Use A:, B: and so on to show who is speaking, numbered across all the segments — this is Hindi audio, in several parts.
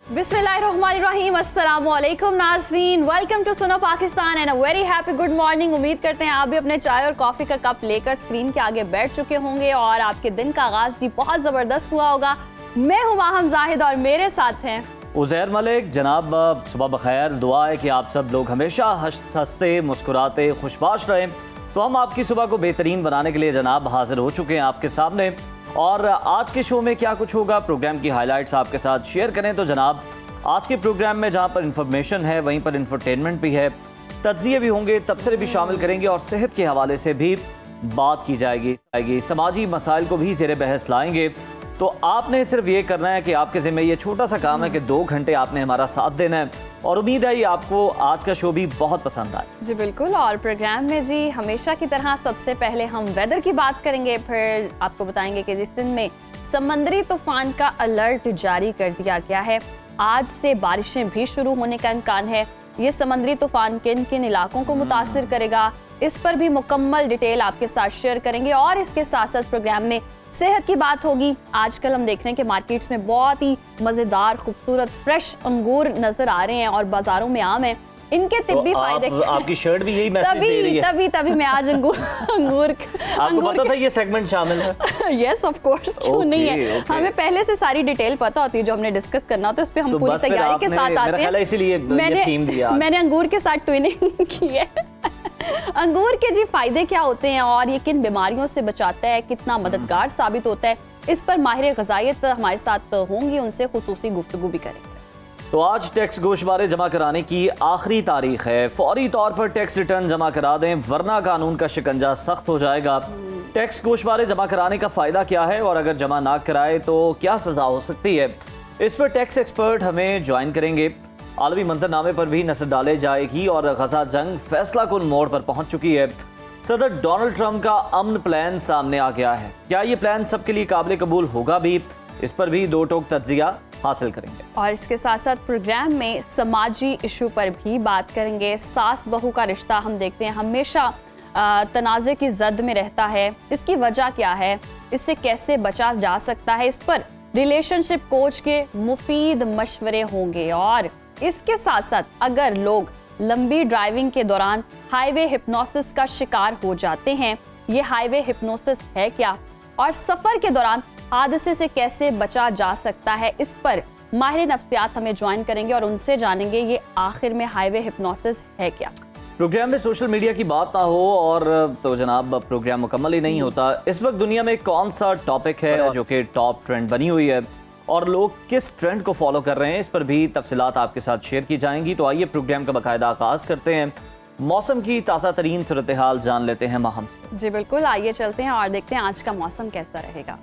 A: बिस्मिल्लाहिर्रहमानिर्रहीम, अस्सलाम वालेकुम नाज़रीन, welcome to Suno Pakistan and a very happy good morning. उम्मीद करते हैं आप भी अपने चाय और कॉफ़ी का कप लेकर स्क्रीन के आगे बैठ चुके होंगे और आपके दिन का आगाज़ जी बहुत ज़बरदस्त हुआ होगा। मैं हूँ माहम जाहिद और मेरे साथ हैं
B: उज़ैर मलिक। जनाब सुबह बखैर, दुआ है कि आप सब लोग हमेशा हंसते मुस्कुराते खुशबाश रहें। तो हम आपकी सुबह को बेहतरीन बनाने के लिए जनाब हाजिर हो चुके हैं आपके सामने, और आज के शो में क्या कुछ होगा, प्रोग्राम की हाइलाइट्स आपके साथ शेयर करें। तो जनाब आज के प्रोग्राम में जहां पर इंफॉर्मेशन है वहीं पर इंफरटेनमेंट भी है, तज्ज़िये भी होंगे, तबसरे भी शामिल करेंगे और सेहत के हवाले से भी बात की जाएगी। समाजी मसाइल को भी ज़ेरे बहस लाएंगे। तो आपने सिर्फ ये करना है कि आपके ज़िम्मे ये छोटा सा काम है कि 2 घंटे आपने हमारा साथ देना है, और उम्मीद है ये आपको आज का शो भी बहुत पसंद आए।
A: जी बिल्कुल। और प्रोग्राम में जी हमेशा की तरह सबसे पहले हम वेदर की बात करेंगे, फिर आपको बताएंगे कि जिस दिन में समंदरी तूफान का अलर्ट जारी कर दिया गया है, आज से बारिशें भी शुरू होने का इम्कान है। ये समंदरी तूफान किन किन इलाकों को मुतासिर करेगा, इस पर भी मुकम्मल डिटेल आपके साथ शेयर करेंगे। और इसके साथ साथ प्रोग्राम में सेहत की बात होगी। आजकल हम देख रहे हैं कि मार्केट्स में बहुत ही मजेदार खूबसूरत फ्रेश अंगूर नजर आ रहे हैं और बाजारों में आम है। इनके तिब्बी फायदे,
B: आपकी शर्ट भी यही मैसेज दे रही है।
A: तभी मैं आज अंगूर
B: आपको पता था ये सेगमेंट शामिल है?
A: यस ऑफ कोर्स, क्यों नहीं है। हमें पहले से सारी डिटेल पता होती है जो हमने डिस्कस करना होता है, उस पे हम पूरी तैयारी के साथ आते हैं।
B: इसीलिए
A: मैंने अंगूर के साथ ट्विनिंग की है। अंगूर के जी फायदे क्या होते हैं और ये किन बीमारियों से बचाता है, कितना मददगार साबित होता है, इस पर माहिर ग़िज़ायत हमारे साथ होंगी, उनसे खुसूसी गुफ्तगू भी करेंगे।
B: तो आज टैक्स गोशवारे जमा कराने की आखिरी तारीख है। फौरी तौर पर टैक्स रिटर्न जमा करा दें वरना कानून का शिकंजा सख्त हो जाएगा। टैक्स गोशवारे जमा कराने का फायदा क्या है और अगर जमा ना कराए तो क्या सजा हो सकती है, इस पर टैक्स एक्सपर्ट हमें ज्वाइन करेंगे। आलमी मंजरनामे पर भी नजर डाले जाएगी और गजा जंग फैसला कुन मोड़ पर पहुंच चुकी है। सदर डोनाल्ड ट्रंप का अमन प्लान सामने आ गया है। क्या ये प्लान सबके लिए काबिल कबूल होगा भी, इस पर भी 2 टोक तज्जिया हासिल करेंगे।
A: और इसके साथ साथ प्रोग्राम में समाजी इशू पर भी बात करेंगे। सास बहू का रिश्ता हम देखते हैं हमेशा तनाज़े की जद में रहता है, इसकी वजह क्या है, इससे कैसे बचा जा सकता है, इस पर रिलेशनशिप कोच के मुफीद मशवरे होंगे। और इसके साथ साथ अगर लोग लंबी ड्राइविंग के दौरान हाईवे हिप्नोसिस का शिकार हो जाते हैं, ये हाईवे हिप्नोसिस है क्या और सफर के दौरान हादसे से कैसे बचा जा सकता है, इस पर माहिर नफ्सियात हमें ज्वाइन करेंगे और उनसे जानेंगे ये आखिर में हाईवे हिप्नोसिस है क्या।
B: प्रोग्राम में सोशल मीडिया की बात ना हो और तो जनाब प्रोग्राम मुकम्मल ही नहीं होता। इस वक्त दुनिया में कौन सा टॉपिक है जो कि टॉप ट्रेंड बनी हुई है और लोग किस ट्रेंड को फॉलो कर रहे हैं, इस पर भी तफसीलात आपके साथ शेयर की जाएंगी। तो आइए प्रोग्राम का बाकायदा आगाज करते हैं। मौसम की ताज़ा तरीन सूरत हाल जान लेते हैं माहम से।
A: जी बिल्कुल, आइए चलते हैं और देखते हैं आज का मौसम कैसा रहेगा।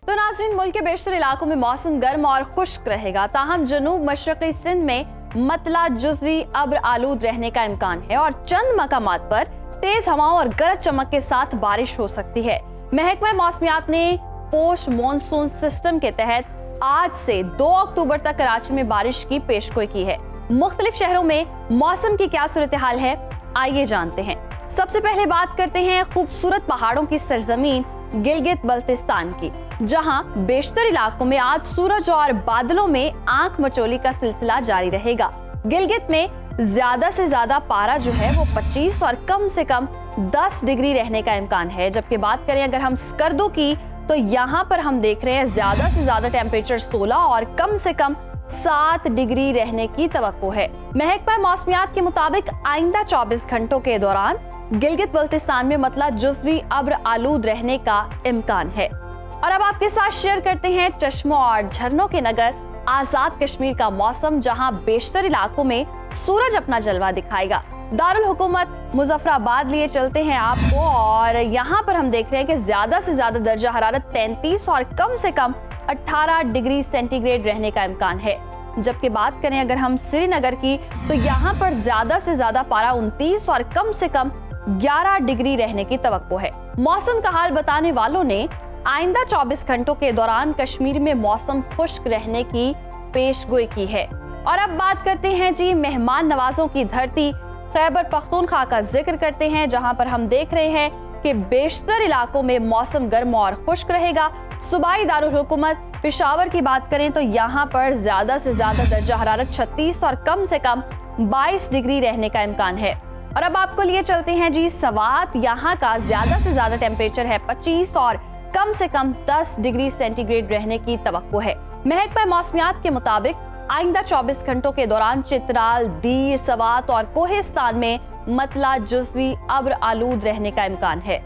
A: तो नाज़रीन, मुल्क के बेशतर इलाकों में मौसम गर्म और खुश्क रहेगा, ताहम जनूब मशरक़ी सिंध में मतला जुज़वी अब्र आलूद रहने का इम्कान है और चंद मकामात पर तेज हवाओं और गरज चमक के साथ बारिश हो सकती है। महकमा मौसमियात ने पोस्ट मॉनसून सिस्टम के तहत आज से 2 अक्टूबर तक कराची में बारिश की पेशगोई की है। मुख्तलिफ शहरों में मौसम की क्या सूरत हाल है, आइए जानते हैं। सबसे पहले बात करते हैं खूबसूरत पहाड़ों की सरजमीन गिलगित बल्तिस्तान की, जहां बेशतर इलाकों में आज सूरज और बादलों में आंख मचोली का सिलसिला जारी रहेगा। गिलगित में ज्यादा से ज्यादा पारा जो है वो 25 और कम से कम 10 डिग्री रहने का इम्कान है। जबकि बात करें अगर हम स्कर्दो की, तो यहाँ पर हम देख रहे हैं ज्यादा से ज्यादा टेम्परेचर 16 और कम से कम 7 डिग्री रहने की तवक्को है। महकमा मौसमियात के मुताबिक आइंदा 24 घंटों के दौरान गिलगित बल्तिस्तान में मतला जुज़वी अब्र आलूद रहने का इम्कान है। और अब आपके साथ शेयर करते हैं चश्मों और झरनों के नगर आजाद कश्मीर का मौसम, जहां बेशतर इलाकों में सूरज अपना जलवा दिखाएगा। दारुल हुकूमत मुजफ्फराबाद लिए चलते हैं आपको और यहाँ पर हम देख रहे हैं कि ज्यादा से ज्यादा दर्जा हरारत 33 और कम से कम 18 डिग्री सेंटीग्रेड रहने का इम्कान है। जबकि बात करें अगर हम श्रीनगर की, तो यहाँ पर ज्यादा से ज्यादा पारा 29 और कम से कम 11 डिग्री रहने की तवक्को है। मौसम का हाल बताने वालों ने आइंदा 24 घंटों के दौरान कश्मीर में मौसम खुश्क रहने की पेशगोई की है। और अब बात करते हैं जी मेहमान नवाजों की धरती खैबर पख्तूनख्वा का जिक्र करते हैं, जहां पर हम देख रहे हैं कि बेशतर इलाकों में मौसम गर्म और खुश्क रहेगा। सूबाई दारुल हुकूमत पेशावर की बात करें तो यहाँ पर ज्यादा से ज्यादा दर्जा हरारत 36 और कम से कम 22 डिग्री रहने का इम्कान है। और अब आपको लिए चलते हैं जी सवात। यहाँ का ज्यादा से ज्यादा टेम्परेचर है 25 और कम से कम 10 डिग्री सेंटीग्रेड रहने की तवक्को है। महकमा मौसमियात के मुताबिक आइंदा 24 घंटों के दौरान चित्राल, दीर, सवात और कोहिस्तान में मतला जुज़वी अब्र आलूद रहने का इम्कान है।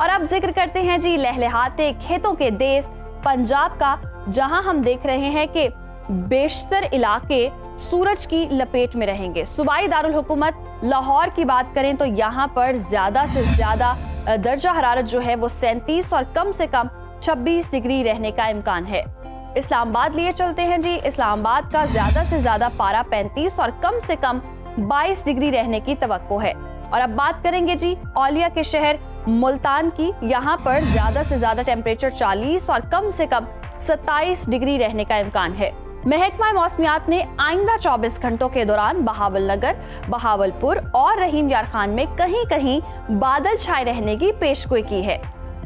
A: और अब जिक्र करते हैं जी लहलहाते खेतों के देश पंजाब का, जहां हम देख रहे हैं कि बेशतर इलाके सूरज की लपेट में रहेंगे। सूबाई दारुल हुकूमत लाहौर की बात करें तो यहाँ पर ज्यादा से ज्यादा दर्जा हरारत जो है वो 37 और कम से कम 26 डिग्री रहने का इम्कान है। इस्लामाबाद लिए चलते हैं जी। इस्लामाबाद का ज्यादा से ज्यादा पारा 35 और कम से कम 22 डिग्री रहने की तवक्को है। और अब बात करेंगे जी औलिया के शहर मुल्तान की। यहाँ पर ज्यादा से ज्यादा टेम्परेचर 40 और कम से कम 27 डिग्री रहने का इम्कान है। महकमा मौसमियात ने आइंदा 24 घंटों के दौरान बहावलनगर, बहावलपुर और रहीम यार खान में कहीं कहीं बादल छाए रहने की पेशगोई की है।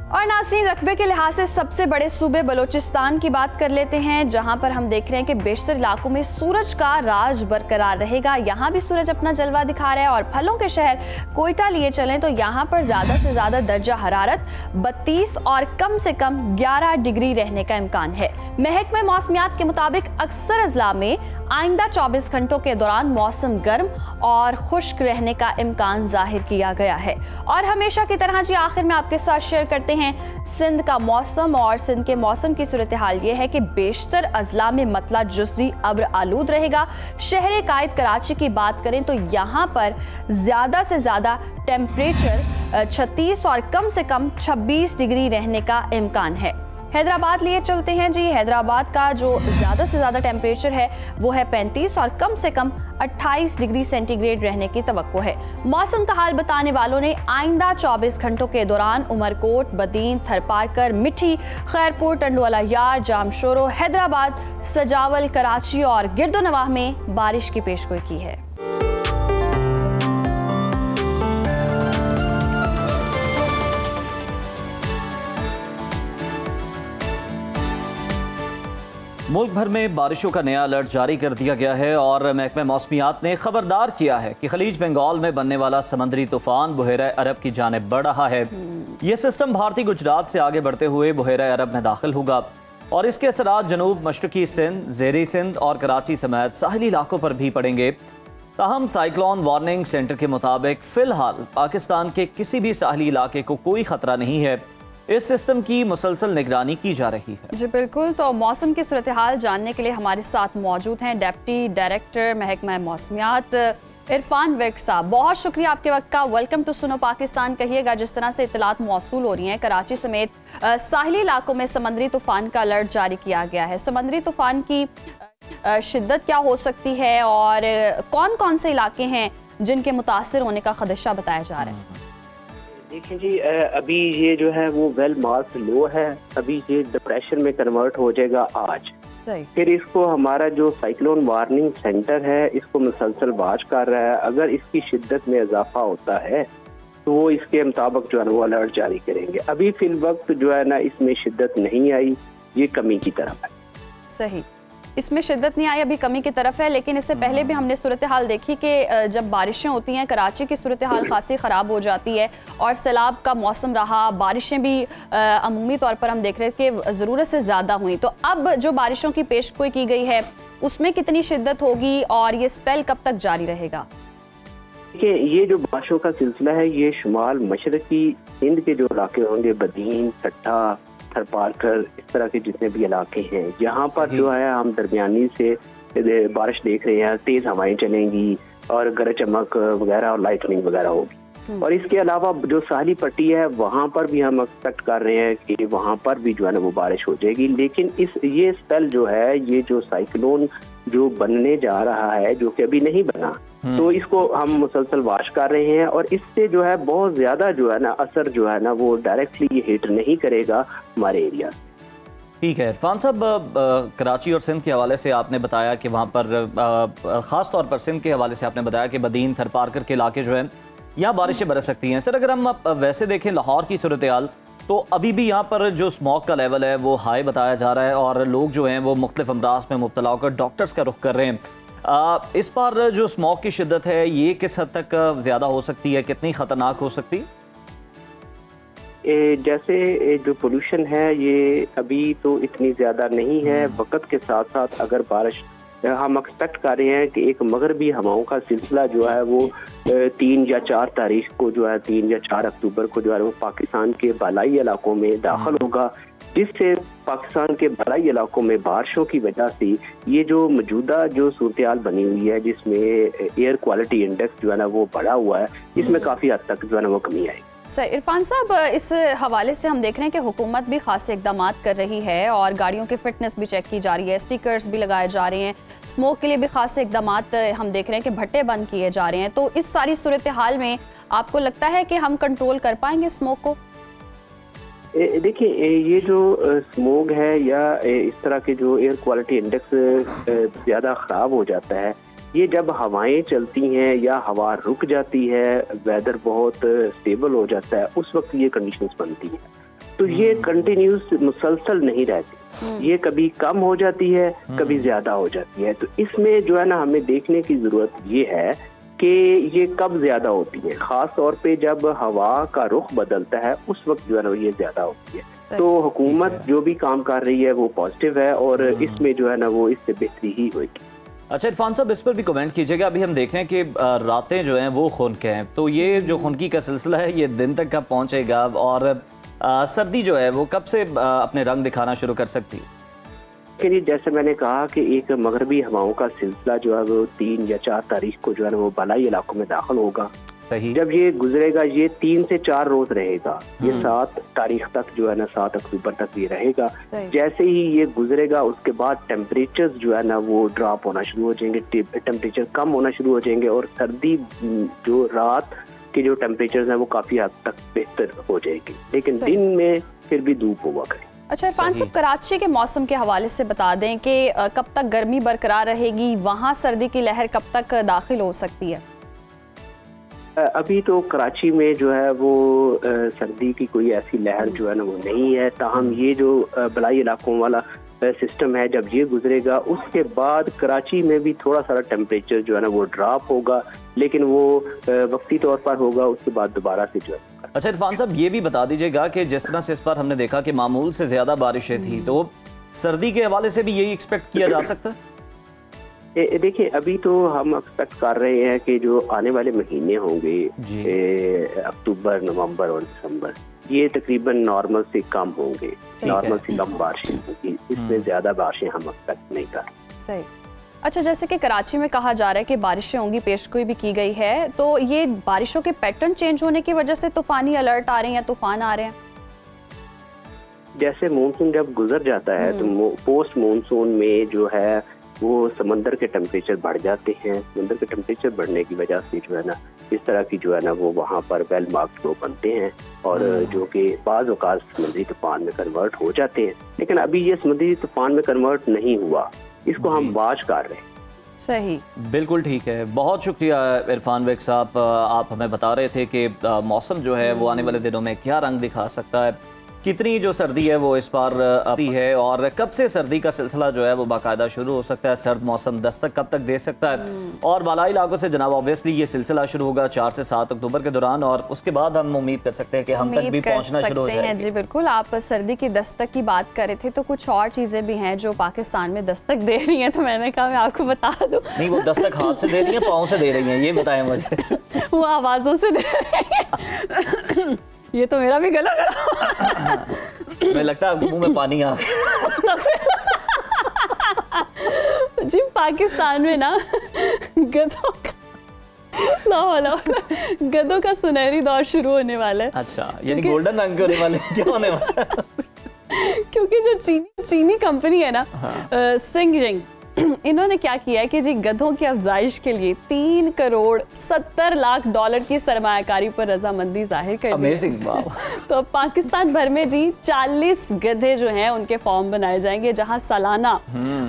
A: और नाज़रीन, रकबे के लिहाज से सबसे बड़े सूबे बलोचिस्तान की बात कर लेते हैं, जहां पर हम देख रहे हैं कि बेशतर इलाकों में सूरज का राज बरकरार रहेगा। यहाँ भी सूरज अपना जलवा दिखा रहा है। और फलों के शहर कोयटा लिए चलें तो यहाँ पर ज्यादा से ज्यादा दर्जा हरारत 32 और कम से कम 11 डिग्री रहने का इम्कान है। महकमा मौसमियात के मुताबिक अक्सर अजला में आइंदा 24 घंटों के दौरान मौसम गर्म और खुश्क रहने का इम्कान जाहिर किया गया है। और हमेशा की तरह जी आखिर में आपके साथ शेयर करते हैं सिंध का मौसम। और सिंध के मौसम की सूरत हाल ये है कि बेशतर अजला में मतला जुज़वी अब्र आलूद रहेगा। शहर कायद कराची की बात करें तो यहाँ पर ज्यादा से ज्यादा टेम्परेचर 36 और कम से कम 26 डिग्री रहने का इम्कान है। हैदराबाद लिए चलते हैं जी। हैदराबाद का जो ज्यादा से ज्यादा टेम्परेचर है वो है 35 और कम से कम 28 डिग्री सेंटीग्रेड रहने की तवक्को है। मौसम का हाल बताने वालों ने आइंदा 24 घंटों के दौरान उमरकोट, बदीन, थरपारकर, मिठी, खैरपुर, टंडवाला यार, जामशोरो, हैदराबाद, सजावल, कराची और गिरदोनवाह में बारिश की पेशगोई की है।
B: मुल्क भर में बारिशों का नया अलर्ट जारी कर दिया गया है और महकमा मौसमियात ने खबरदार किया है कि खलीज बंगाल में बनने वाला समुद्री तूफान बुहेरा अरब की जानिब बढ़ रहा है। यह सिस्टम भारतीय गुजरात से आगे बढ़ते हुए बुहेरा अरब में दाखिल होगा और इसके असरात जनूब मशरकी सिंध, ज़ेरी सिंध और कराची समेत साहिली इलाकों पर भी पड़ेंगे। ताहम साइक्लोन वार्निंग सेंटर के मुताबिक फिलहाल पाकिस्तान के किसी भी साहिली इलाके को कोई खतरा नहीं है। इस सिस्टम की मुसलसल निगरानी की जा रही है।
A: जी बिल्कुल। तो मौसम की सूरत हाल जानने के लिए हमारे साथ मौजूद हैं डिप्टी डायरेक्टर महकमा मौसमियात इरफान विर्क साहब। बहुत शुक्रिया आपके वक्त का। Welcome to Suno Pakistan. कहिएगा, जिस तरह से इतलात मौसूल हो रही हैं कराची समेत साहिली इलाकों में समंदरी तूफान का अलर्ट जारी किया गया है, समंदरी तूफान की शिद्दत क्या हो सकती है और कौन कौन से इलाके हैं जिनके मुतासिर होने का खदशा बताया जा रहा है?
C: देखिए जी, अभी ये जो है वो वेल मार्क्ड लो है। अभी ये डिप्रेशन में कन्वर्ट हो जाएगा आज। फिर इसको हमारा जो साइक्लोन वार्निंग सेंटर है इसको मुसलसल वाच कर रहा है। अगर इसकी शिद्दत में इजाफा होता है तो वो इसके मुताबिक जो है वो अलर्ट जारी करेंगे। अभी फिल वक्त जो है ना इसमें शिद्दत नहीं आई, ये कमी की तरफ है।
A: सही, इसमें शिद्दत नहीं आई, अभी कमी की तरफ है। लेकिन इससे पहले भी हमने सूरत हाल देखी कि जब बारिशें होती हैं कराची की सूरत हाल खासी ख़राब हो जाती है और सैलाब का मौसम रहा, बारिशें भी अमूमी तौर पर हम देख रहे थे कि ज़रूरत से ज़्यादा हुई। तो अब जो बारिशों की पेशगोई की गई है उसमें कितनी शिद्दत होगी और ये स्पेल कब तक जारी रहेगा?
C: देखिए, ये जो बारिशों का सिलसिला है ये शुमाल मशरकी सिंध के जो इलाके होंगे, बदीन, ठट्ठा, थरपारकर, इस तरह के जितने भी इलाके हैं यहाँ पर जो है हम दरमियानी से बारिश देख रहे हैं। तेज हवाएं चलेंगी और गरज चमक वगैरह और लाइटनिंग वगैरह होगी। और इसके अलावा जो साहली पट्टी है वहाँ पर भी हम एक्सपेक्ट कर रहे हैं कि वहाँ पर भी जो है ना वो बारिश हो जाएगी। लेकिन ये स्पेल जो है, ये जो साइक्लोन जो बनने जा रहा है जो कि अभी नहीं बना, तो इसको हम मुसलसल वाश कर रहे हैं और इससे जो है बहुत ज्यादा जो है ना असर जो है ना वो डायरेक्टली ये हिट नहीं करेगा हमारे एरिया।
B: ठीक है इरफान साहब, कराची और सिंध के हवाले से आपने बताया कि वहाँ पर ख़ास तौर पर सिंध के हवाले से आपने बताया कि बदीन, थरपारकर के इलाके जो हैं यहाँ बारिशें बरस सकती हैं। सर अगर हम वैसे देखें लाहौर की सूरत हाल, तो अभी भी यहाँ पर जो स्मॉग का लेवल है वो हाई बताया जा रहा है और लोग जो हैं वो मुख्तलिफ अमराज में मुब्तला होकर डॉक्टर्स का रुख कर रहे हैं। इस बार जो स्मॉग की शिद्दत है ये किस हद तक ज़्यादा हो सकती है, कितनी ख़तरनाक हो सकती है?
C: जैसे जो पोल्यूशन है ये अभी तो इतनी ज़्यादा नहीं है। वक्त के साथ साथ अगर बारिश हम एक्सपेक्ट कर रहे हैं कि एक मगरबी हवाओं का सिलसिला जो है वो 3 या 4 तारीख को जो है 3 या 4 अक्टूबर को जो है वो पाकिस्तान के बालाई इलाकों में दाखिल होगा, जिससे पाकिस्तान के बालाई इलाकों में बारिशों की वजह से ये जो मौजूदा जो सूरत-ए-हाल बनी हुई है जिसमें एयर क्वालिटी इंडेक्स जो है ना वो बढ़ा हुआ है, इसमें काफ़ी हद तक जो है ना वो कमी आएगी।
A: सर इरफान साहब, इस हवाले से हम देख रहे हैं कि हुकूमत भी खासे इकदाम कर रही है और गाड़ियों की फिटनेस भी चेक की जा रही है, स्टिकर्स भी लगाए जा रहे हैं, स्मोक के लिए भी खासे इकदाम हम देख रहे हैं कि भट्टे बंद किए जा रहे हैं। तो इस सारी सूरत हाल में आपको लगता है कि हम कंट्रोल कर पाएंगे स्मोक को?
C: देखिए ये जो स्मोक है या इस तरह के जो एयर क्वालिटी इंडेक्स ज़्यादा ख़राब हो जाता है, ये जब हवाएं चलती हैं या हवा रुक जाती है, वेदर बहुत स्टेबल हो जाता है, उस वक्त ये कंडीशंस बनती हैं। तो ये कंटिन्यूस मुसलसल नहीं रहती, ये कभी कम हो जाती है, कभी ज्यादा हो जाती है। तो इसमें जो है ना हमें देखने की जरूरत ये है कि ये कब ज्यादा होती है। खास तौर पे जब हवा का रुख बदलता है उस वक्त जो है ना ये ज्यादा होती है। तो हुकूमत जो भी काम कर रही है वो पॉजिटिव है और इसमें जो है ना वो इससे बेहतरी ही होगी।
B: अच्छा इरफान साहब, इस पर भी कमेंट कीजिएगा। अभी हम देख रहे हैं कि रातें जो हैं वो खुनक हैं, तो ये जो खुनकी का सिलसिला है ये दिन तक कब पहुंचेगा और सर्दी जो है वो कब से अपने रंग दिखाना शुरू कर सकती है?
C: जैसे मैंने कहा कि एक मगरबी हवाओं का सिलसिला जो है वो 3 या 4 तारीख को जो है ना वो बालाई इलाकों में दाखिल होगा।
B: सही।
C: जब ये गुजरेगा ये 3 से 4 रोज रहेगा, ये 7 तारीख तक जो है ना 7 अक्टूबर तक ये रहेगा। जैसे ही ये गुजरेगा उसके बाद टेम्परेचर जो है ना वो ड्रॉप होना शुरू हो जाएंगे, टेम्परेचर कम होना शुरू हो जाएंगे और सर्दी जो रात के जो टेम्परेचर है वो काफी हद तक बेहतर हो जाएगी, लेकिन दिन में फिर भी धूप हुआ करे।
A: अच्छा इरफान साहब, कराची के मौसम के हवाले से बता दें कि कब तक गर्मी बरकरार रहेगी, वहाँ सर्दी की लहर कब तक दाखिल हो सकती है?
C: अभी तो कराची में जो है वो सर्दी की कोई ऐसी लहर जो है ना वो नहीं है। ताहम ये जो बलाई इलाकों वाला सिस्टम है जब ये गुजरेगा उसके बाद कराची में भी थोड़ा सारा टेम्परेचर जो है ना वो ड्रॉप होगा, लेकिन वो वक्ती तौर पर होगा, उसके बाद दोबारा से जो है।
B: अच्छा इरफान साहब, ये भी बता दीजिएगा कि जिस तरह से इस बार हमने देखा कि मामूल से ज्यादा बारिशें थी, तो सर्दी के हवाले से भी यही एक्सपेक्ट किया जा सकता है?
C: देखिए अभी तो हम एक्सपेक्ट कर रहे हैं कि जो आने वाले महीने होंगे अक्टूबर, नवंबर और दिसंबर, ये तकरीबन नॉर्मल से कम होंगे, नॉर्मल से कम बारिशें होंगी, इसमें ज्यादा बारिशें हम एक्सपेक्ट नहीं कर रहे।
A: सही। अच्छा, जैसे कि कराची में कहा जा रहा है कि बारिशें होंगी, पेशगोई भी की गई है, तो ये बारिशों के पैटर्न चेंज होने की वजह से तूफानी अलर्ट आ रहे हैं या तूफान आ रहे हैं?
C: जैसे मानसून जब गुजर जाता है तो पोस्ट मानसून में जो है वो समंदर के टेम्परेचर बढ़ जाते हैं। समंदर के टेम्परेचर बढ़ने की वजह से जो है ना इस तरह की जो है ना वो वहाँ पर वेल मार्क्ड फ्लो बनते हैं और जो कि बाज़ औक़ात समुद्री तूफान में कन्वर्ट हो जाते हैं। लेकिन अभी ये समुद्री तूफान में कन्वर्ट नहीं हुआ, इसको हम वाच कर रहे हैं।
A: सही,
B: बिल्कुल ठीक है। बहुत शुक्रिया इरफान बेग साहब, आप हमें बता रहे थे कि मौसम जो है वो आने वाले दिनों में क्या रंग दिखा सकता है, कितनी जो सर्दी है वो इस बार आती है और कब से सर्दी का सिलसिला जो है वो बाकायदा शुरू हो सकता है, सर्द मौसम दस्तक कब तक दे सकता है। और बालाई इलाकों से जनाब ऑब्वियसली ये सिलसिला शुरू होगा 4 से 7 अक्टूबर के दौरान और उसके बाद हम उम्मीद कर सकते हैं कि हम तक भी पहुंचना शुरू हो जाएगा।
A: जी बिल्कुल, आप सर्दी की दस्तक की बात कर रहे थे, तो कुछ और चीजें भी हैं जो पाकिस्तान में दस्तक दे रही हैं, तो मैंने कहा मैं आपको बता दूं। नहीं,
B: वो दस्तक हाथ से दे रही है, पाँव से दे रही है, ये बताएं मुझे।
A: वो आवाजों से दे रही है। ये तो मेरा भी गला करा।
B: मुझे लगता है मुंह में पानी आ गया।
A: जी पाकिस्तान में ना गधों का सुनहरी दौर शुरू होने वाला है।
B: अच्छा, यानी गोल्डन रंग होने वाले, क्या होने वाला है?
A: क्योंकि जो चीनी कंपनी है ना, सिंगजिंग, इन्होंने क्या किया है कि जी गधों की अफजाइश के लिए $3.70 की सरमायाकारी पर रजामंदी जाहिर कर दी।
B: अमेजिंग, वाह।
A: तो पाकिस्तान भर में जी 40 गधे जो हैं उनके फॉर्म बनाए जाएंगे, जहां सालाना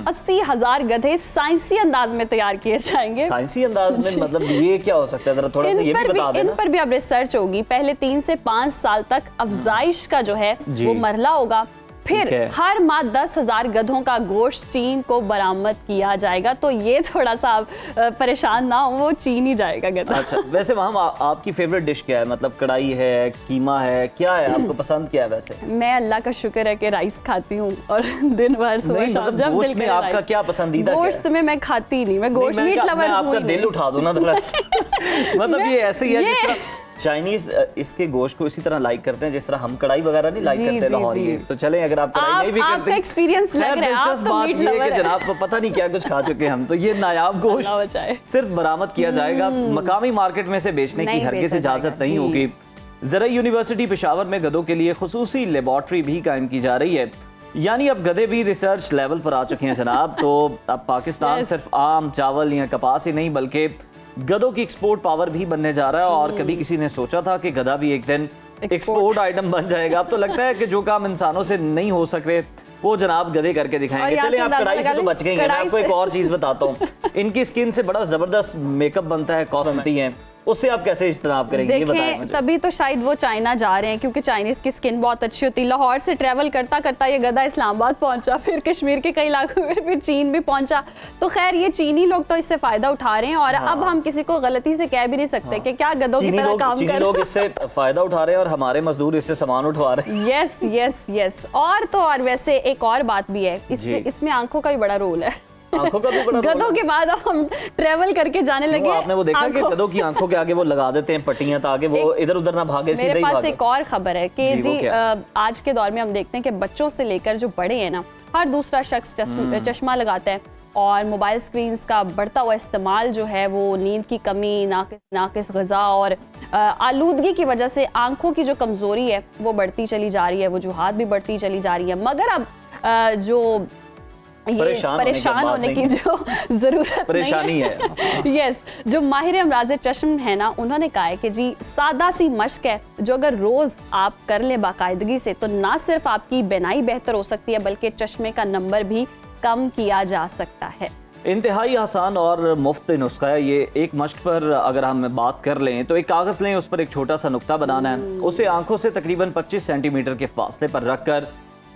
A: 80,000 गधे साइंसी अंदाज में तैयार किए जाएंगे।
B: साइंसी अंदाज में मतलब ये क्या हो सकता है, जरा थोड़ा सा ये भी बता देना।
A: इन पर भी अब रिसर्च होगी। पहले 3 से 5 साल तक अफजाइश का जो है वो मरहला होगा, फिर हर माह 10,000 गधों का गोश्त चीन को बरामद किया जाएगा। तो ये थोड़ा सा आप परेशान ना हो, वो चीन ही जाएगा गधा।
B: अच्छा, वैसे वहाँ आपकी फेवरेट डिश क्या है? मतलब कढ़ाई है, कीमा है, क्या है आपको पसंद क्या है? वैसे
A: मैं अल्लाह का शुक्र है कि राइस खाती हूँ और दिन भर सुबह शाम
B: जब गोश्त में आपका क्या पसंदीदा?
A: गोश्त में मैं खाती नहीं, मैं गोश्त मीट लवर हूँ।
B: आपका दिल उठा दो ना थोड़ा। मतलब ये ऐसे ही है जिस तरह चाइनीज इसके गोश्त को इसी तरह लाइक करते हैं जिस तरह हम कढ़ाई वगैरह नहीं लाइक करते लाहौरी। तो चलें, अगर आप कढ़ाई नहीं भी करते,
A: आपका एक्सपीरियंस लग रहा है,
B: दिलचस्प बात ये है कि जनाब को पता नहीं क्या कुछ खा चुके हम। तो ये नायाब गोश्त सिर्फ बरामद किया जाएगा, मकामी मार्केट में से बेचने की हरगिज़ इजाजत नहीं होगी। ज़रा यूनिवर्सिटी पेशावर में गधों के लिए खुसूसी लेबॉर्ट्री भी कायम की जा रही है, यानी अब गधे भी रिसर्च लेवल पर आ चुके हैं जनाब। तो अब पाकिस्तान सिर्फ आम, चावल या कपास ही नहीं बल्कि गधों की एक्सपोर्ट पावर भी बनने जा रहा है। और कभी किसी ने सोचा था कि गधा भी एक दिन एक्सपोर्ट आइटम बन जाएगा। अब तो लगता है कि जो काम इंसानों से नहीं हो सके वो जनाब गधे करके दिखाएंगे। चलिए, आप कढ़ाई से तो बच गई हैं, मैं आपको एक और चीज बताता हूँ। इनकी स्किन से बड़ा जबरदस्त मेकअप बनता है, कॉस्मेटिक है, उससे आप कैसे इस्तेमाल करेंगे ये बताएं मुझे।
A: तभी तो शायद वो चाइना जा रहे हैं, क्योंकि चाइनीज की स्किन बहुत अच्छी होती है। लाहौर से ट्रैवल करता करता ये गधा इस्लामाबाद पहुंचा, फिर कश्मीर के कई इलाकों में, फिर चीन भी पहुंचा। तो खैर ये चीनी लोग तो इससे फायदा उठा रहे हैं और अब हम किसी को गलती से कह भी नहीं सकते कि क्या गधों की तरह काम कर रहे हैं।
B: लोग इससे फायदा उठा रहे हैं और हमारे मजदूर इससे सामान उठवा रहे हैं।
A: Yes yes yes. और तो और वैसे एक और बात भी है, इसमें आंखों का भी बड़ा रोल है।
B: आंखों का भी बड़ा
A: गधों के बाद अब हम ट्रेवल करके जाने लगे।
B: आपने वो देखा कि गधों की आंखों के आगे वो लगा देते हैं पट्टियां ताकि वो इधर उधर ना भागे, सीधे ही भागे।
A: मेरे पास एक और खबर है कि जी आज के दौर में हम देखते हैं कि बच्चों से लेकर जो बड़े हैं ना, हर दूसरा शख्स चश्मा लगाता है और मोबाइल स्क्रीन्स का बढ़ता हुआ इस्तेमाल जो है वो नींद की कमी, नाकिस ग़िज़ा और आलूदगी की वजह से आंखों की जो कमजोरी है वो बढ़ती चली जा रही है, वजूहात भी बढ़ती चली जा रही है। मगर अब जो परेशान होने की जो जरूरत
B: परेशानी है
A: यस, जो माहिर अमराज चश्म है ना, उन्होंने कहा है कि जी सादा सी मश्क है जो अगर रोज आप कर ले बाकायदगी से तो ना सिर्फ आपकी बीनाई बेहतर हो सकती है बल्कि चश्मे का नंबर भी कम किया जा सकता है।
B: इंतहाई आसान और मुफ्त नुस्खा है ये। एक मश्क पर अगर हम बात कर लें तो एक कागज लें, उस पर एक छोटा सा नुक्ता बनाना है, उसे आंखों से तकरीबन 25 सेंटीमीटर के फासले पर रखकर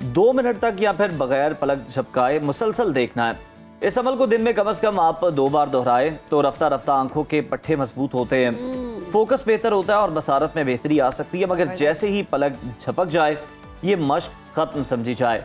B: 2 मिनट तक या फिर बगैर पलक झपकाए मुसलसल देखना है। इस अमल को दिन में कम से कम आप 2 बार दोहराए तो रफ्ता रफ्ता आंखों के पट्टे मजबूत होते हैं, फोकस बेहतर होता है और बसारत में बेहतरी आ सकती है। मगर जैसे ही पलक झपक जाए ये मश्क खत्म समझी जाए।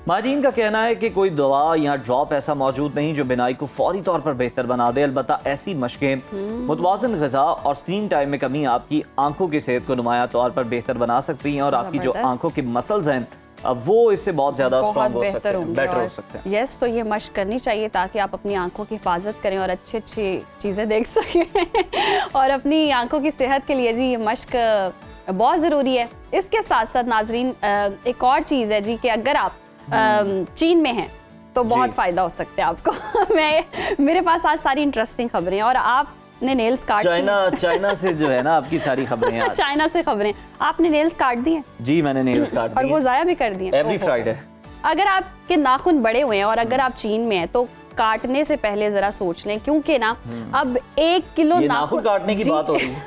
B: माहिरीन का कहना है कि कोई दवा या ड्रॉप ऐसा मौजूद नहीं जो बिनाई को फौरी तौर पर बेहतर बना दे। अलबत्ता ऐसी मशकें मुतवाज़िन ग़िज़ा और स्क्रीन टाइम में कमी आपकी आंखों की सेहत को नुमाया तौर पर बेहतर बना सकती हैं और आपकी जो आंखों की मसल्स हैं अब वो इससे बहुत ज्यादा स्ट्रॉन्ग हो सकते हैं, बेटर हो सकते हैं।
A: यस, तो ये मश्क करनी चाहिए ताकि आप अपनी आंखों की हिफाजत करें और अच्छी अच्छी चीज़ें देख सकें और अपनी आंखों की सेहत के लिए जी ये मश्क बहुत ज़रूरी है। इसके साथ साथ नाजरीन एक और चीज़ है जी कि अगर आप चीन में हैं तो बहुत फ़ायदा हो सकता है आपको। मेरे पास आज सारी इंटरेस्टिंग खबरें और आपने नेल्स काट
B: चाइना से जो है ना आपकी सारी खबरें आज।
A: चाइना से खबरें। आपने नेल्स काट दिए?
B: जी मैंने नेल्स काट दिए
A: और वो ज़ाया भी कर दिए
B: एवरी फ्राइडे।
A: अगर आपके नाखून बड़े हुए हैं और अगर आप चीन में हैं तो काटने से पहले जरा सोच लें, क्योंकि ना अब 1 किलो
B: नाखून काटने की बात हो रही है।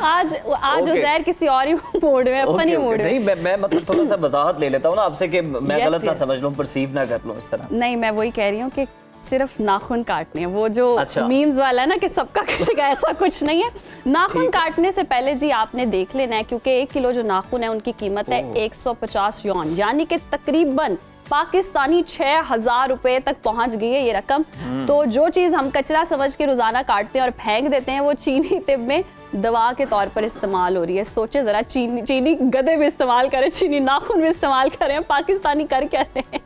A: आज उज़ैर किसी और ही मूड में, फनी मूड में।
B: नहीं मैं मतलब थोड़ा सा वजाहत ले लेता हूँ ना आपसे कि मैं गलत ना समझ लूँ, परसीव ना कर लूँ इस तरह।
A: नहीं, मैं वही कह रही हूँ कि सिर्फ नाखून काटने हैं, वो जो मीम्स वाला है ना कि सबका कटेगा, ऐसा कुछ नहीं है। नाखून काटने से पहले जी आपने देख लेना है, क्योंकि 1 किलो जो नाखून है उनकी कीमत है 150 युआन, यानी कि तकरीबन पाकिस्तानी 6,000 रुपए तक पहुंच गई है ये रकम। तो जो चीज हम कचरा समझ के रोजाना काटते हैं और फेंक देते हैं वो चीनी तिब में दवा के तौर पर इस्तेमाल हो रही है। सोचे जरा, चीनी गधे भी इस्तेमाल करें, चीनी नाखून भी इस्तेमाल करें, पाकिस्तानी कर क्या रहे हैं।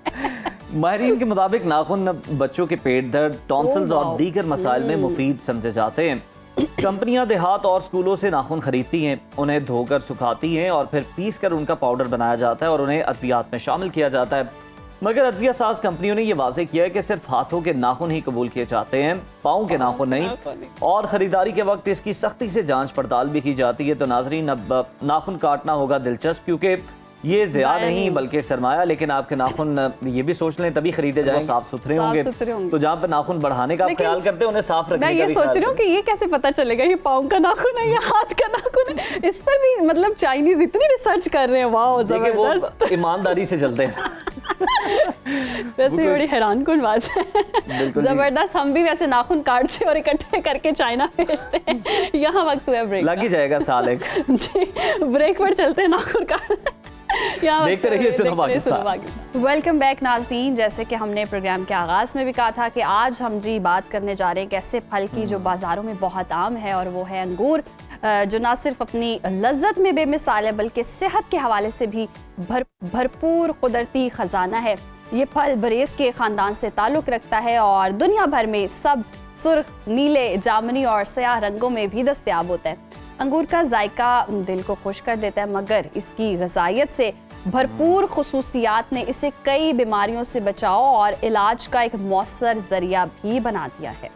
B: माहिरीन के मुताबिक नाखून बच्चों के पेट दर्द, टॉन्सिल्स और दीगर मसाइल में मुफीद समझे जाते हैं। कंपनियां देहात और स्कूलों से नाखून खरीदती हैं, उन्हें धोकर सुखाती हैं और फिर पीस कर उनका पाउडर बनाया जाता है और उन्हें अद्वियात में शामिल किया जाता है। मगर अदविया साज कंपनियों ने यह वाज़ेह किया है कि सिर्फ हाथों के नाखून ही कबूल किए जाते हैं, पाँव के नाखून नहीं, और ख़रीदारी के वक्त इसकी सख्ती से जांच पड़ताल भी की जाती है। तो नाजरीन, अब नाखून काटना होगा दिलचस्प, क्योंकि ये ज़िया नहीं बल्कि सरमाया। लेकिन आपके नाखून ये भी सोच लें तभी खरीदे जाएं, साफ सुथरे होंगे। तो जहाँ पर नाखून बढ़ाने का ख्याल करते हैं उन्हें साफ रखने का भी ख्याल करें।
A: मैं ये सोच रही हूँ कि ये कैसे पता चलेगा ये पाँव का नाखून है या हाथ का नाखून है। इस पर भी मतलब चाइनीज इतनी रिसर्च कर रहे हैं, वाह जबरदस्त,
B: ईमानदारी से चलते हैं।
A: वैसे बड़ी हैरान कुन बात है, जबरदस्त। हम भी वैसे नाखून काटते और इकट्ठे करके चाइना भेजते हैं। यहाँ वक्त हुआ ब्रेक, लग
B: ही जाएगा साल एक।
A: जी, ब्रेक पर चलते हैं नाखून काट।
B: देखते रहिए सुनो पाकिस्तान।
A: वेलकम बैक नाज़रीन। जैसे कि हमने प्रोग्राम के आगाज में भी कहा था कि आज हम जी बात करने जा रहे हैं कैसे फल की जो बाजारों में बहुत आम है, और वो है अंगूर, जो ना सिर्फ अपनी लज्जत में बेमिसाल है बल्कि सेहत के हवाले से भी भरपूर कुदरती खजाना है। ये फल बरेस के खानदान से ताल्लुक रखता है और दुनिया भर में सब सुर्ख, नीले, जामुनी और स्याह रंगों में भी दस्तयाब होता है। अंगूर का जायका दिल को खुश कर देता है, मगर इसकी ग़िज़ाइयत से भरपूर खुसूसियात ने इसे कई बीमारियों से बचाव और इलाज का एक मौसर जरिया भी बना दिया है।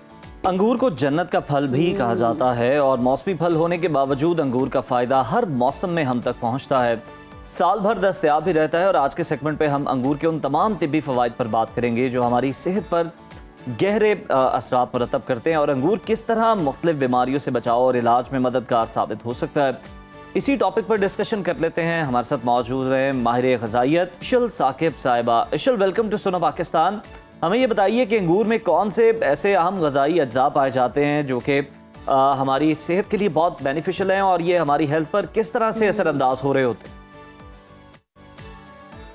B: अंगूर को जन्नत का फल भी कहा जाता है, और मौसमी फल होने के बावजूद अंगूर का फ़ायदा हर मौसम में हम तक पहुँचता है, साल भर दस्तयाब भी रहता है। और आज के सेगमेंट पे हम अंगूर के उन तमाम तिब्बी फ़वाइद पर बात करेंगे जो हमारी सेहत पर गहरे असरात मुरतब करते हैं, और अंगूर किस तरह मुख्तलिफ बीमारियों से बचाव और इलाज में मददगार साबित हो सकता है। इसी टॉपिक पर डिस्कशन कर लेते हैं। हमारे साथ मौजूद हैं माहिर ग़िज़ाइयत इशल साकिब साहिबा। इशल, वेलकम टू सुनो पाकिस्तान। हमें ये बताइए कि अंगूर में कौन से ऐसे अहम ग़िज़ाई अज्जा पाए जाते हैं जो कि हमारी सेहत के लिए बहुत बेनिफिशियल हैं, और ये हमारी हेल्थ पर किस तरह से असरअंदाज हो रहे होते हैं?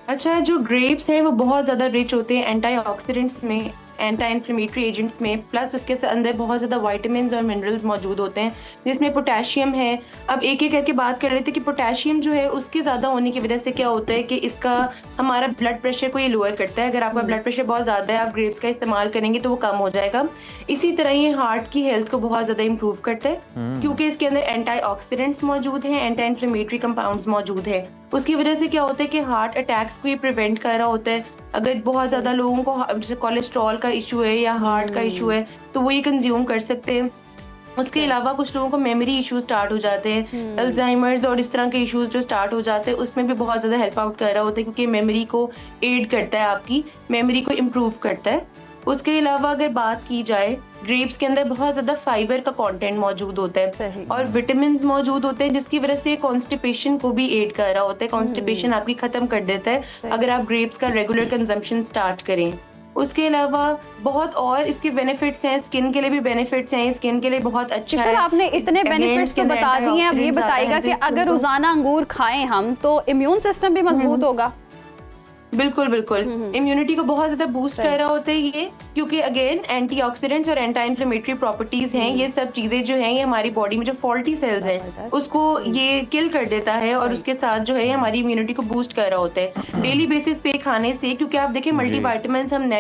D: अच्छा, जो ग्रेप्स हैं वो बहुत ज़्यादा रिच होते हैं एंटीऑक्सीडेंट्स में, एंटी इन्फ्लेमेटरी एजेंट्स में, प्लस उसके अंदर बहुत ज़्यादा विटामिन्स और मिनरल्स मौजूद होते हैं, जिसमें पोटेशियम है। अब एक एक करके बात कर रहे थे कि पोटेशियम जो है उसके ज़्यादा होने की वजह से क्या होता है कि इसका हमारा ब्लड प्रेशर को ये लोअर करता है। अगर आपका ब्लड प्रेशर बहुत ज़्यादा है, आप ग्रेप्स का इस्तेमाल करेंगे तो वो कम हो जाएगा। इसी तरह ये हार्ट की हेल्थ को बहुत ज़्यादा इंप्रूव करता है, क्योंकि इसके अंदर एंटीऑक्सीडेंट्स मौजूद हैं, एंटी इन्फ्लेमेटरी कंपाउंड्स मौजूद है। उसकी वजह से क्या होता है कि हार्ट अटैक्स को ये प्रिवेंट कर रहा होता है। अगर बहुत ज़्यादा लोगों को जैसे कोलेस्ट्रॉल का इशू है या हार्ट का इशू है तो वो ये कंज्यूम कर सकते हैं। उसके अलावा कुछ लोगों को मेमोरी इश्यूज स्टार्ट हो जाते हैं, अल्जाइमर्स और इस तरह के इश्यूज जो स्टार्ट हो जाते हैं, उसमें भी बहुत ज़्यादा हेल्प आउट कर रहा होता है, क्योंकि मेमोरी को एड करता है, आपकी मेमोरी को इम्प्रूव करता है। उसके अलावा अगर बात की जाए, ग्रेप्स के अंदर बहुत ज़्यादा फाइबर का कंटेंट मौजूद होता है और विटामिन मौजूद होते हैं, जिसकी वजह से कॉन्स्टिपेशन को भी एड कर रहा होता है। कॉन्स्टिपेशन आपकी ख़त्म कर देता है अगर आप ग्रेप्स का रेगुलर कंजम्पशन स्टार्ट करें। उसके अलावा बहुत और इसके बेनिफिट्स हैं, स्किन के लिए भी बेनिफिट्स हैं, स्किन के लिए बहुत अच्छा है।
A: आपने इतने बेनिफिट्स तो बता दिए हैं, अब ये बताइएगा कि अगर रोजाना अंगूर खाएं हम तो इम्यून सिस्टम भी मजबूत होगा?
D: बिल्कुल बिल्कुल, इम्यूनिटी को बहुत ज्यादा बूस्ट कर रहा होता है ये, क्योंकि अगेन एंटीऑक्सीडेंट्स और एंटी इन्फ्लेमेटरी प्रॉपर्टीज हैं। ये सब चीजें जो हैं ये हमारी बॉडी में जो फॉल्टी सेल्स हैं उसको ये किल कर देता है, और उसके साथ जो है हमारी इम्यूनिटी को बूस्ट कर रहा होता है डेली बेसिस पे खाने से। क्योंकि आप देखें मल्टीविटामिन्स हम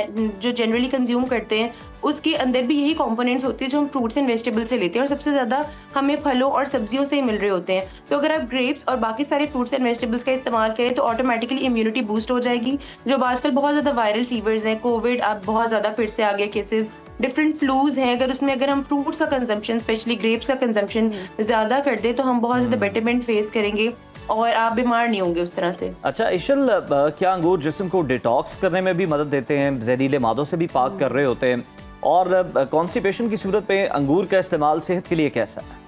D: जो जनरली कंज्यूम करते हैं उसके अंदर भी यही कंपोनेंट्स होती है जो हम फ्रूट्स एंड वेजिटेबल से लेते हैं, और सबसे ज़्यादा हमें फलों और सब्जियों से ही मिल रहे होते हैं। तो अगर आप ग्रेप्स और बाकी सारे फ्रूट्स एंड वेजिटेबल्स का इस्तेमाल करें तो ऑटोमेटिकली इम्यूनिटी बूस्ट हो जाएगी। जो आजकल बहुत ज़्यादा वायरल फीवर्स हैं, कोविड अब बहुत ज़्यादा फिर से आ गया केसेस, डिफरेंट फ्लूज हैं, अगर उसमें अगर हम फ्रूट्स का कंजम्पशन, स्पेशली ग्रेप्स का कंजम्पशन ज़्यादा कर दे तो हम बहुत ज़्यादा बेटरमेंट फेस करेंगे और आप बीमार नहीं होंगे उस तरह से।
B: अच्छा इशल, क्या अंगूर जिस्म को डिटॉक्स करने में भी मदद देते हैं, जहरीले मादों से भी पाक कर रहे होते हैं, और कॉन्स्टिपेशन की सूरत पे अंगूर का इस्तेमाल सेहत के लिए कैसा है?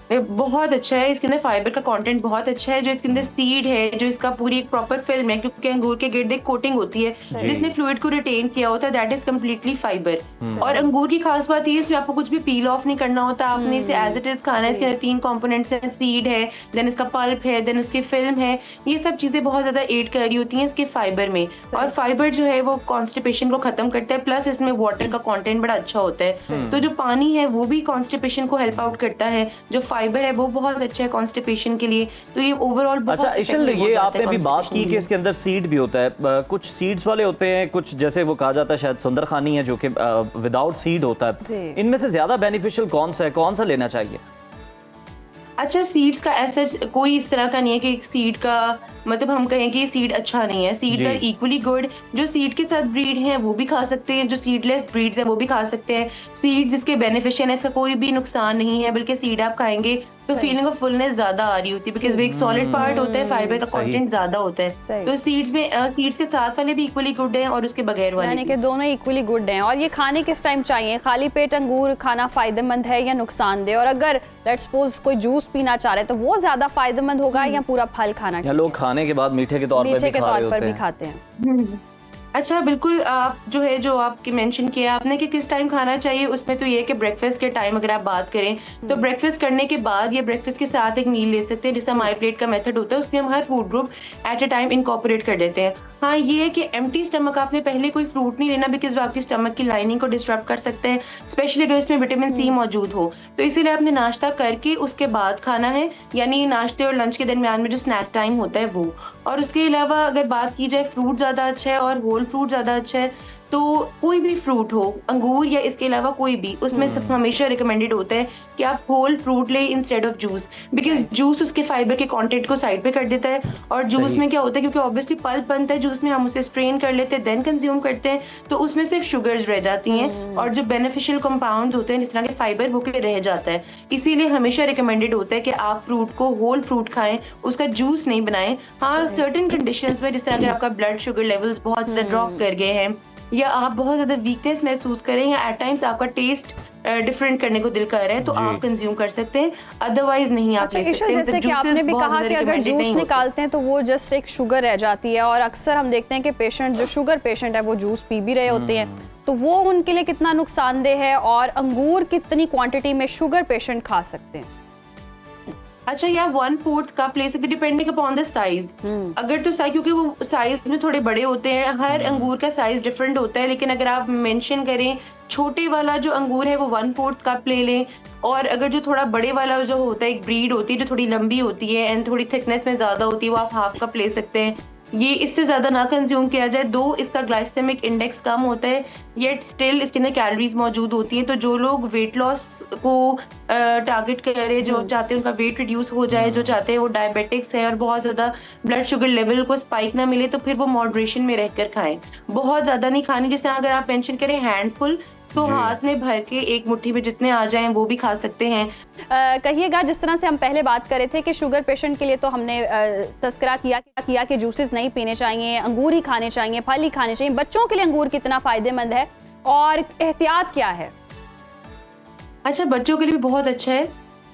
D: बहुत अच्छा है, इसके अंदर फाइबर का कंटेंट बहुत अच्छा है। जो इसके अंदर सीड है, जो इसका पूरी एक प्रॉपर फिल्म है, क्योंकि अंगूर के गिर्द एक कोटिंग होती है जिसने फ्लूइड को रिटेन किया होता है, दैट इज कम्प्लीटली फाइबर। और अंगूर की खास बात ये इसमें आपको कुछ भी पील ऑफ नहीं करना होता, आपने इसे एज इट इज खाना है। इसके अंदर 3 कंपोनेंट्स हैं, सीड है, देन इसका पल्प है, देन उसकी फिल्म है। ये सब चीजें बहुत ज्यादा एड कर रही होती हैं इसके फाइबर में, और फाइबर जो है वो कॉन्स्टिपेशन को खत्म करता है, प्लस इसमें वाटर का कॉन्टेंट बड़ा अच्छा होता है। तो जो पानी है वो भी कॉन्स्टिपेशन को हेल्प आउट करता है, जो फाइबर है वो बहुत अच्छा है कॉन्स्टिपेशन के लिए। तो ये ओवरऑल बहुत
B: अच्छा इशल, ये आपने भी बात की कि इसके अंदर सीड भी होता है, कुछ सीड्स वाले होते हैं, कुछ जैसे वो कहा जाता है शायद सुंदर खानी है जो कि विदाउट सीड होता है। इनमें से ज्यादा बेनिफिशियल कौन सा है, कौन सा लेना चाहिए?
D: अच्छा, सीड्स का ऐसा कोई इस तरह का नहीं है कि सीड का मतलब हम कहें कि सीड अच्छा नहीं है। Seeds are equally good. जो सीड के साथ ब्रीड हैं वो भी खा सकते हैं, जो सीडलेस ब्रीड्स हैं वो भी खा सकते हैं। सीड जिसके बेनिफिशियल है, इसका कोई भी नुकसान नहीं है, बल्कि सीड आप खाएंगे तो फीलिंग ऑफ फुलनेस ज्यादा आ रही होती है, बिकॉज वो एक सॉलिड पार्ट होता है, फाइबर का कंटेंट ज्यादा होता है। तो सीड्स में सीड्स के साथ वाले भी इक्वली गुड हैं और उसके बगैर वाले,
A: यानी कि दोनों इक्वली गुड हैं। और ये खाने किस टाइम चाहिए? खाली पेट अंगूर खाना फायदेमंद है या नुकसानदेह? और अगर लेट्स सपोज कोई जूस पीना चाह रहे हैं तो वो ज्यादा फायदेमंद होगा या पूरा फल खाना?
B: या लोग खाने के बाद मीठे के तौर पर भी
A: खाते हैं।
D: अच्छा, बिल्कुल। आप जो आपकी मेंशन किया आपने कि किस टाइम खाना चाहिए, उसमें तो ये है कि ब्रेकफास्ट के टाइम अगर आप बात करें तो ब्रेकफास्ट करने के बाद या ब्रेकफास्ट के साथ एक मील ले सकते हैं, जिसका माई प्लेट का मेथड होता है। उसमें हम हर food group at a time incorporate कर देते हैं। हाँ, ये है कि एम्प्टी स्टमक आपने पहले कोई फ्रूट नहीं लेना, बिकॉज वो आपकी स्टमक की लाइनिंग को डिस्टर्ब कर सकते हैं, स्पेशली अगर इसमें विटामिन सी मौजूद हो। तो इसीलिए आपने नाश्ता करके उसके बाद खाना है, यानी नाश्ते और लंच के दरमियान में जो स्नैक टाइम होता है वो। और उसके अलावा अगर बात की जाए, फ्रूट ज़्यादा अच्छा है और होल फ्रूट ज़्यादा अच्छा है। तो कोई भी फ्रूट हो, अंगूर या इसके अलावा कोई भी, उसमें सब हमेशा रिकमेंडेड होता है कि आप होल फ्रूट ले instead of juice, because juice उसके फाइबर के कंटेंट को साइड पे कर देता है। और जूस में क्या होता है, क्योंकि ऑब्वियसली पल्प बनता है जूस में, हम उसे स्ट्रेन कर लेते हैं देन कंज्यूम करते हैं, तो उसमें सिर्फ शुगर्स रह जाती हैं और जो बेनिफिशियल कंपाउंड्स होते हैं जिस तरह के फाइबर वो के रह जाता है। इसीलिए हमेशा रिकमेंडेड होता है कि आप फ्रूट को होल फ्रूट खाएं, उसका जूस नहीं बनाएं। हाँ, सर्टेन कंडीशंस में, जिस तरह अगर आपका ब्लड शुगर लेवल्स बहुत ज्यादा ड्रॉप कर गए हैं या आप बहुत ज्यादा वीकनेस महसूस करें या एट टाइम्स आपका टेस्ट डिफरेंट करने को दिल कर रहा है, तो आप कंज्यूम कर सकते हैं, अदरवाइज नहीं आप ले सकते।
A: जैसे कि आपने भी कहा कि अगर जूस निकालते हैं तो वो जस्ट एक शुगर रह जाती है, और अक्सर हम देखते हैं कि पेशेंट जो शुगर पेशेंट है वो जूस पी भी रहे होते हैं, तो वो उनके लिए कितना नुकसानदेह है? और अंगूर कितनी क्वांटिटी में शुगर पेशेंट खा सकते हैं?
D: अच्छा, या 1/4 कप ले सकते, डिपेंडिंग अपॉन द साइज। अगर तो साइज, क्योंकि वो साइज में थोड़े बड़े होते हैं, हर अंगूर का साइज डिफरेंट होता है, लेकिन अगर आप मेंशन करें छोटे वाला जो अंगूर है वो 1/4 कप ले लें। और अगर जो थोड़ा बड़े वाला जो होता है, एक ब्रीड होती है जो थोड़ी लंबी होती है एंड थोड़ी थिकनेस में ज्यादा होती है, वो आप हाफ कप ले सकते हैं। ये इससे ज्यादा ना कंज्यूम किया जाए। दो, इसका ग्लाइसेमिक इंडेक्स कम होता है, येट स्टिल इसके अंदर कैलोरीज मौजूद होती हैं। तो जो लोग वेट लॉस को टारगेट करे, जो चाहते हैं उनका वेट रिड्यूस हो जाए, जो चाहते हैं वो डायबिटिक्स है और बहुत ज्यादा ब्लड शुगर लेवल को स्पाइक ना मिले, तो फिर वो मॉडरेशन में रहकर खाएं। बहुत ज्यादा नहीं खानी। जिस तरह अगर आप मेंशन करें हैंडफुल, तो हाथ में भर के एक मुट्ठी में जितने आ जाएं वो भी खा सकते हैं।
A: कहिएगा, जिस तरह से हम पहले बात कर रहे थे कि शुगर पेशेंट के लिए तो हमने तस्करा किया कि जूसेस नहीं पीने चाहिए, अंगूर ही खाने चाहिए, फल ही खाने चाहिए। बच्चों के लिए अंगूर कितना फायदेमंद है और एहतियात क्या है?
D: अच्छा, बच्चों के लिए भी बहुत अच्छा है,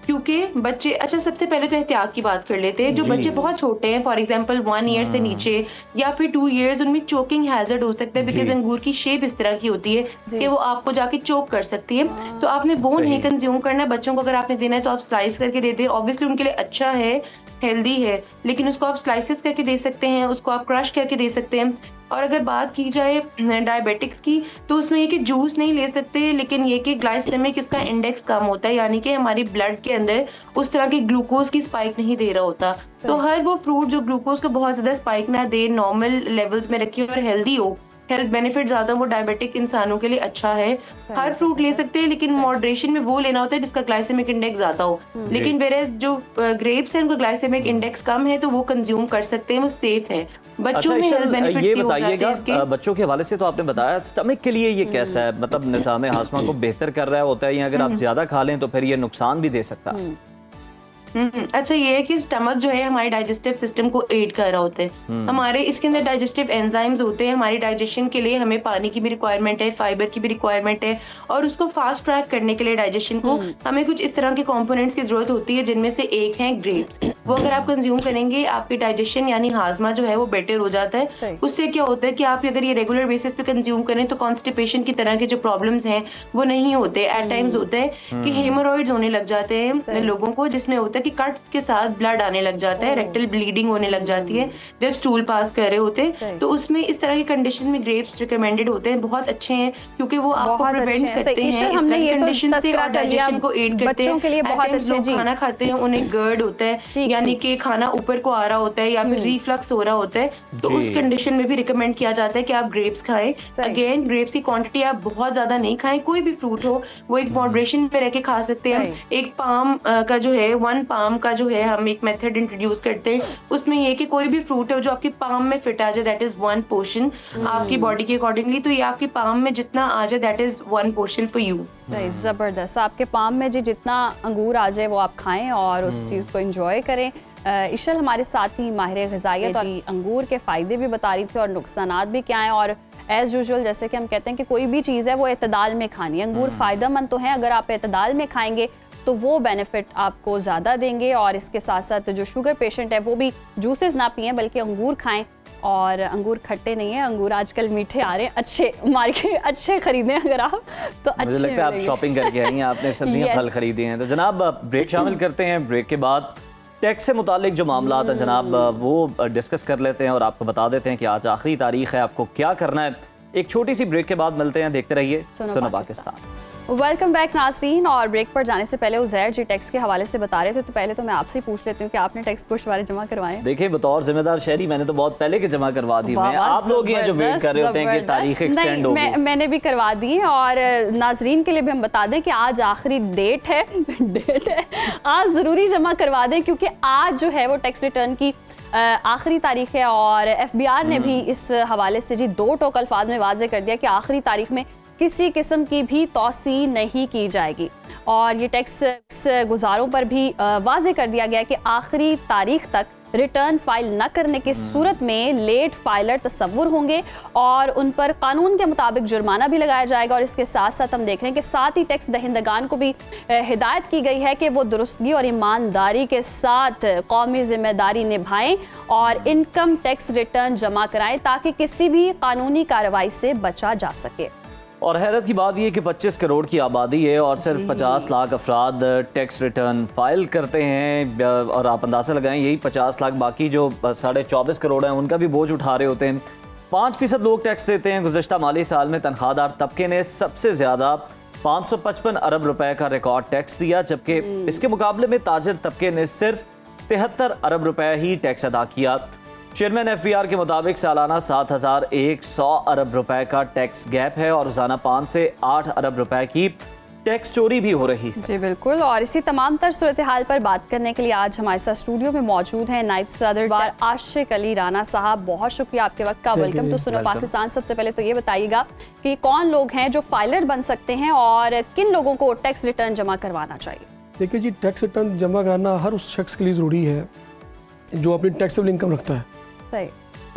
D: क्योंकि बच्चे, अच्छा सबसे पहले तो एहतियात की बात कर लेते हैं। जो बच्चे बहुत छोटे हैं, फॉर एग्जांपल 1 ईयर से नीचे या फिर 2 इयर्स, उनमें चोकिंग हैजर्ड हो सकता है, बिकॉज अंगूर की शेप इस तरह की होती है कि वो आपको जाके चोक कर सकती है। तो आपने वो नहीं कंज्यूम करना है। बच्चों को अगर आपने देना है तो आप स्लाइस करके दे दें, ऑब्वियसली उनके लिए अच्छा है, हेल्दी है, लेकिन उसको आप स्लाइसेस करके दे सकते हैं, उसको आप क्रश करके दे सकते हैं। और अगर बात की जाए डायबिटिक्स की, तो उसमें ये कि जूस नहीं ले सकते, लेकिन ये कि ग्लाइसेमिक इसका इंडेक्स कम होता है, यानी कि हमारी ब्लड के अंदर उस तरह की ग्लूकोज की स्पाइक नहीं दे रहा होता। तो हर वो फ्रूट जो ग्लूकोज को बहुत ज्यादा स्पाइक ना दे, नॉर्मल लेवल्स में रखे और हेल्दी हो, हेल्थ बेनिफिट ज्यादा, वो डायबिटिक इंसानों के लिए अच्छा है। हर फ्रूट ले सकते हैं, लेकिन मॉडरेशन में वो लेना होता है जिसका ग्लाइसेमिक इंडेक्स ज्यादा हो। लेकिन वेरेज जो ग्रेप्स हैं उनका ग्लाइसेमिक इंडेक्स कम है, तो वो कंज्यूम कर सकते हैं, वो सेफ है। बच्चों में हेल्थ बेनिफिट्स
B: ये बताइएगा, बच्चों के हवाले से तो आपने बताया, स्टमक के लिए ये कैसा है? मतलब निज़ाम हाज़मा को बेहतर कर रहा होता है, या अगर आप ज्यादा खा लें तो फिर ये नुकसान भी दे सकता है?
D: अच्छा, ये है कि स्टमक जो है हमारे डाइजेस्टिव सिस्टम को एड कर रहा होता है। हमारे इसके अंदर डाइजेस्टिव एंजाइम्स होते हैं, हमारी डाइजेशन के लिए हमें पानी की भी रिक्वायरमेंट है, फाइबर की भी रिक्वायरमेंट है, और उसको फास्ट ट्रैक करने के लिए डाइजेशन को हमें कुछ इस तरह के कंपोनेंट्स की जरूरत होती है, जिनमें से एक है ग्रेप्स। वो अगर आप कंज्यूम करेंगे, आपकी डाइजेशन यानी हाजमा जो है वो बेटर हो जाता है। उससे क्या होता है कि आप अगर ये रेगुलर बेसिस पे कंज्यूम करें तो कॉन्स्टिपेशन की तरह के जो प्रॉब्लम्स हैं वो नहीं होते। एट टाइम्स होता है कि हेमोरॉइड्स होने लग जाते हैं लोगों को, जिसमें होता है कि कट्स के साथ ब्लड आने लग जाता है, रेक्टल ब्लीडिंग होने लग जाती है जब स्टूल पास कर रहे होते हैं। तो उसमें इस तरह की कंडीशन में ग्रेप्स रिकमेंडेड होते हैं, बहुत अच्छे हैं, क्योंकि वो आपको प्रिवेंट करते हैं इस तरह की कंडीशन से और डाइजेशन को एड करते हैं। लोग खाना खाते हैं, उन्हें गर्ड होता है, यानी कि खाना ऊपर को आ रहा होता है या फिर रिफ्लक्स हो रहा होता है, तो उस कंडीशन में भी रिकमेंड किया जाता है कि आप ग्रेप्स खाएं। अगेन, ग्रेप्स की क्वांटिटी आप बहुत ज्यादा नहीं खाएं, कोई भी फ्रूट हो वो एक मॉडरेशन में रह के खा सकते हैं। एक पाम का जो है 1 पाम का जो है हम एक मेथड इंट्रोड्यूस करते हैं, उसमें ये कि कोई भी फ्रूट है जो आपकी पाम में फिट आ जाए, दैट इज 1 पोर्शन आपकी बॉडी के अकॉर्डिंगली, तो ये आपकी पाम में जितना आ जाए that is 1 portion for you.
A: सही, जबरदस्त। आपके पाम में जी जितना अंगूर आ जाए वो आप खाएं और उस चीज़ को एंजॉय करें। इशल हमारे साथ ही माहिर ग़िज़ाइयत और अंगूर के फ़ायदे भी बता रही थी और नुकसानात भी क्या हैं, और एज़ यूजुअल जैसे कि हम कहते हैं कि कोई भी चीज़ है वो एतदाल में खानी है। अंगूर फ़ायदेमंद तो हैं, अगर आप एतदाल में खाएंगे तो वो बेनिफिट आपको ज़्यादा देंगे। और इसके साथ साथ जो शुगर पेशेंट है वो भी जूसेस ना पिएं बल्कि अंगूर खाएं, और अंगूर खट्टे नहीं है, अंगूर आजकल मीठे आ रहे हैं, अच्छे मार्केट अच्छे खरीदें अगर आप तो अच्छे।
B: मुझे लगता है आप शॉपिंग करके आई हैं, आपने सब्जियां फल खरीदे हैं। तो जनाब ब्रेक शामिल करते हैं, ब्रेक के बाद टैक्स से मुतालिक जो मामला है जनाब वो डिस्कस कर लेते हैं और आपको बता देते हैं कि आज आखिरी तारीख है, आपको क्या करना है। एक छोटी सी ब्रेक के बाद मिलते हैं, देखते रहिए सुनो पाकिस्तान।
A: वेलकम बैक नाज़रीन। और ब्रेक पर जाने से पहले उज़ैर जी टैक्स के हवाले से बता रहे थे, तो पहले तो मैं आपसे पूछ लेती हूँ कि आपने टैक्स गोश्तवारे जमा करवाए?
B: देखिए बतौर जिम्मेदार शहरी मैंने तो बहुत पहले के जमा करवा दी। मैं आप लोग हैं जो वेट कर रहे होते हैं कि तारीख एक्सटेंड होगी।
A: मैंने भी करवा दी है, और नाजरीन के लिए भी हम बता दें कि आज आखिरी डेट है आज ज़रूरी जमा करवा दें, क्योंकि आज जो है वो टैक्स रिटर्न की आखिरी तारीख है। और FBR ने भी इस हवाले से जी 2 टोक अल्फाज में वाज़े कर दिया कि आखिरी तारीख में किसी किस्म की भी तौसी नहीं की जाएगी। और ये टैक्स गुजारों पर भी वाज़े कर दिया गया कि आखिरी तारीख तक रिटर्न फाइल न करने की सूरत में लेट फाइलर तस्वुर होंगे और उन पर कानून के मुताबिक जुर्माना भी लगाया जाएगा। और इसके साथ साथ हम देख रहे हैं कि साथ ही टैक्स दहिंदगान को भी हिदायत की गई है कि वो दुरुस्तगी और ईमानदारी के साथ कौमी जिम्मेदारी निभाएं और इनकम टैक्स रिटर्न जमा कराएं, ताकि किसी भी कानूनी कार्रवाई से बचा जा सके।
B: और हैरत की बात यह कि 25 करोड़ की आबादी है और सिर्फ 50 लाख अफराद टैक्स रिटर्न फाइल करते हैं। और आप अंदाज़ा लगाएं, यही 50 लाख बाकी जो 24.5 करोड़ हैं उनका भी बोझ उठा रहे होते हैं। 5% लोग टैक्स देते हैं। गुज़श्ता माली साल में तनख्वाहदार तबके ने सबसे ज़्यादा 555 अरब रुपए का रिकॉर्ड टैक्स दिया, जबकि इसके मुकाबले में ताजर तबके ने सिर्फ 73 अरब रुपए ही टैक्स अदा किया। चेयरमैन FBR के मुताबिक सालाना 7,100 अरब रुपए का टैक्स गैप है और रोजाना 5 से 8 अरब रुपए की टैक्स चोरी भी हो रही है।
A: जी बिल्कुल। और इसी तमाम तर सूरत हाल पर बात करने के लिए आज हमारे साथ स्टूडियो में मौजूद हैं नायब सदर आशिक अली राना साहब। बहुत शुक्रिया आपके वक्त का। Welcome to Suno Pakistan. सबसे पहले तो ये बताइएगा कि कौन लोग हैं जो फाइलर बन सकते हैं और किन लोगों को टैक्स रिटर्न जमा करवाना चाहिए?
E: देखिए जी, टैक्स रिटर्न जमा कराना हर उस शख्स के लिए ज़रूरी है जो अपनी टैक्सेबल इनकम रखता है।
A: सही।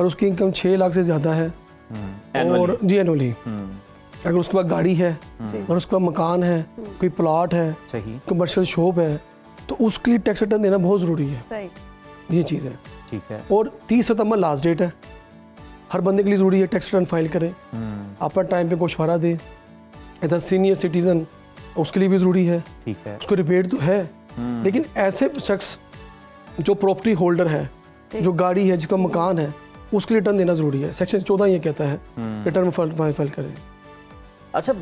A: और
E: उसकी इनकम 6 लाख से ज़्यादा है और जी एनुअली। अगर उसके पास गाड़ी है और उसके पास मकान है, कोई प्लॉट है, कमर्शियल शॉप है, तो उसके लिए टैक्स रिटर्न देना बहुत ज़रूरी है। सही। ये चीज़ है। ठीक है। और 30 सितंबर लास्ट डेट है, हर बंदे के लिए ज़रूरी है टैक्स रिटर्न फाइल करें, अपना टाइम पे गोश्वारा दे। एज अ सीनियर सिटीजन उसके लिए भी ज़रूरी है। ठीक है। उसको रिबेट तो है, लेकिन ऐसे शख्स जो प्रॉपर्टी होल्डर है, जो गाड़ी है, जिसका मकान है, उसके लिए रिटर्न देना ज़रूरी है। सेक्शन 14 ये कहता है रिटर्न फाइल करें।
B: अच्छा,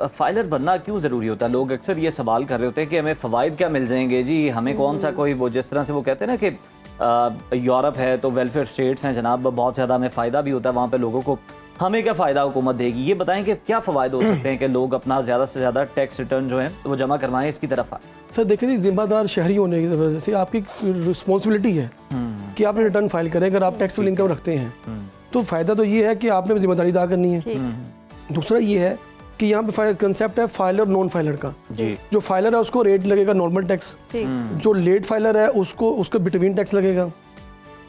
B: फाइलर बनना क्यों ज़रूरी होता है? लोग अक्सर ये सवाल कर रहे होते हैं कि हमें फ़वाइद क्या मिल जाएंगे जी, हमें कौन सा कोई वो जिस तरह से वो कहते हैं ना कि यूरोप है तो वेलफेयर स्टेट्स हैं जनाब, बहुत ज़्यादा हमें फ़ायदा भी होता है वहाँ पे लोगों को, हमें क्या फ़ायदा हुकूमत देगी? ये बताएं कि क्या फ़वायद हो सकते हैं कि लोग अपना ज़्यादा से ज़्यादा टैक्स रिटर्न जो है वो जमा करवाएं, इसकी तरफ आए।
E: सर देखिए जी, जिम्मेदार शहरी होने की वजह से आपकी रिस्पॉन्सिबिलिटी है कि आप रिटर्न फाइल करें। अगर आप टैक्सेबल इनकम रखते हैं तो फ़ायदा तो ये है कि आपने जिम्मेदारी अदा करनी है। दूसरा ये है कि यहाँ पे कंसेप्ट है फाइलर नॉन फाइलर का। जो फाइलर है उसको रेट लगेगा नॉर्मल टैक्स, जो लेट फाइलर है उसको बिटवीन टैक्स लगेगा।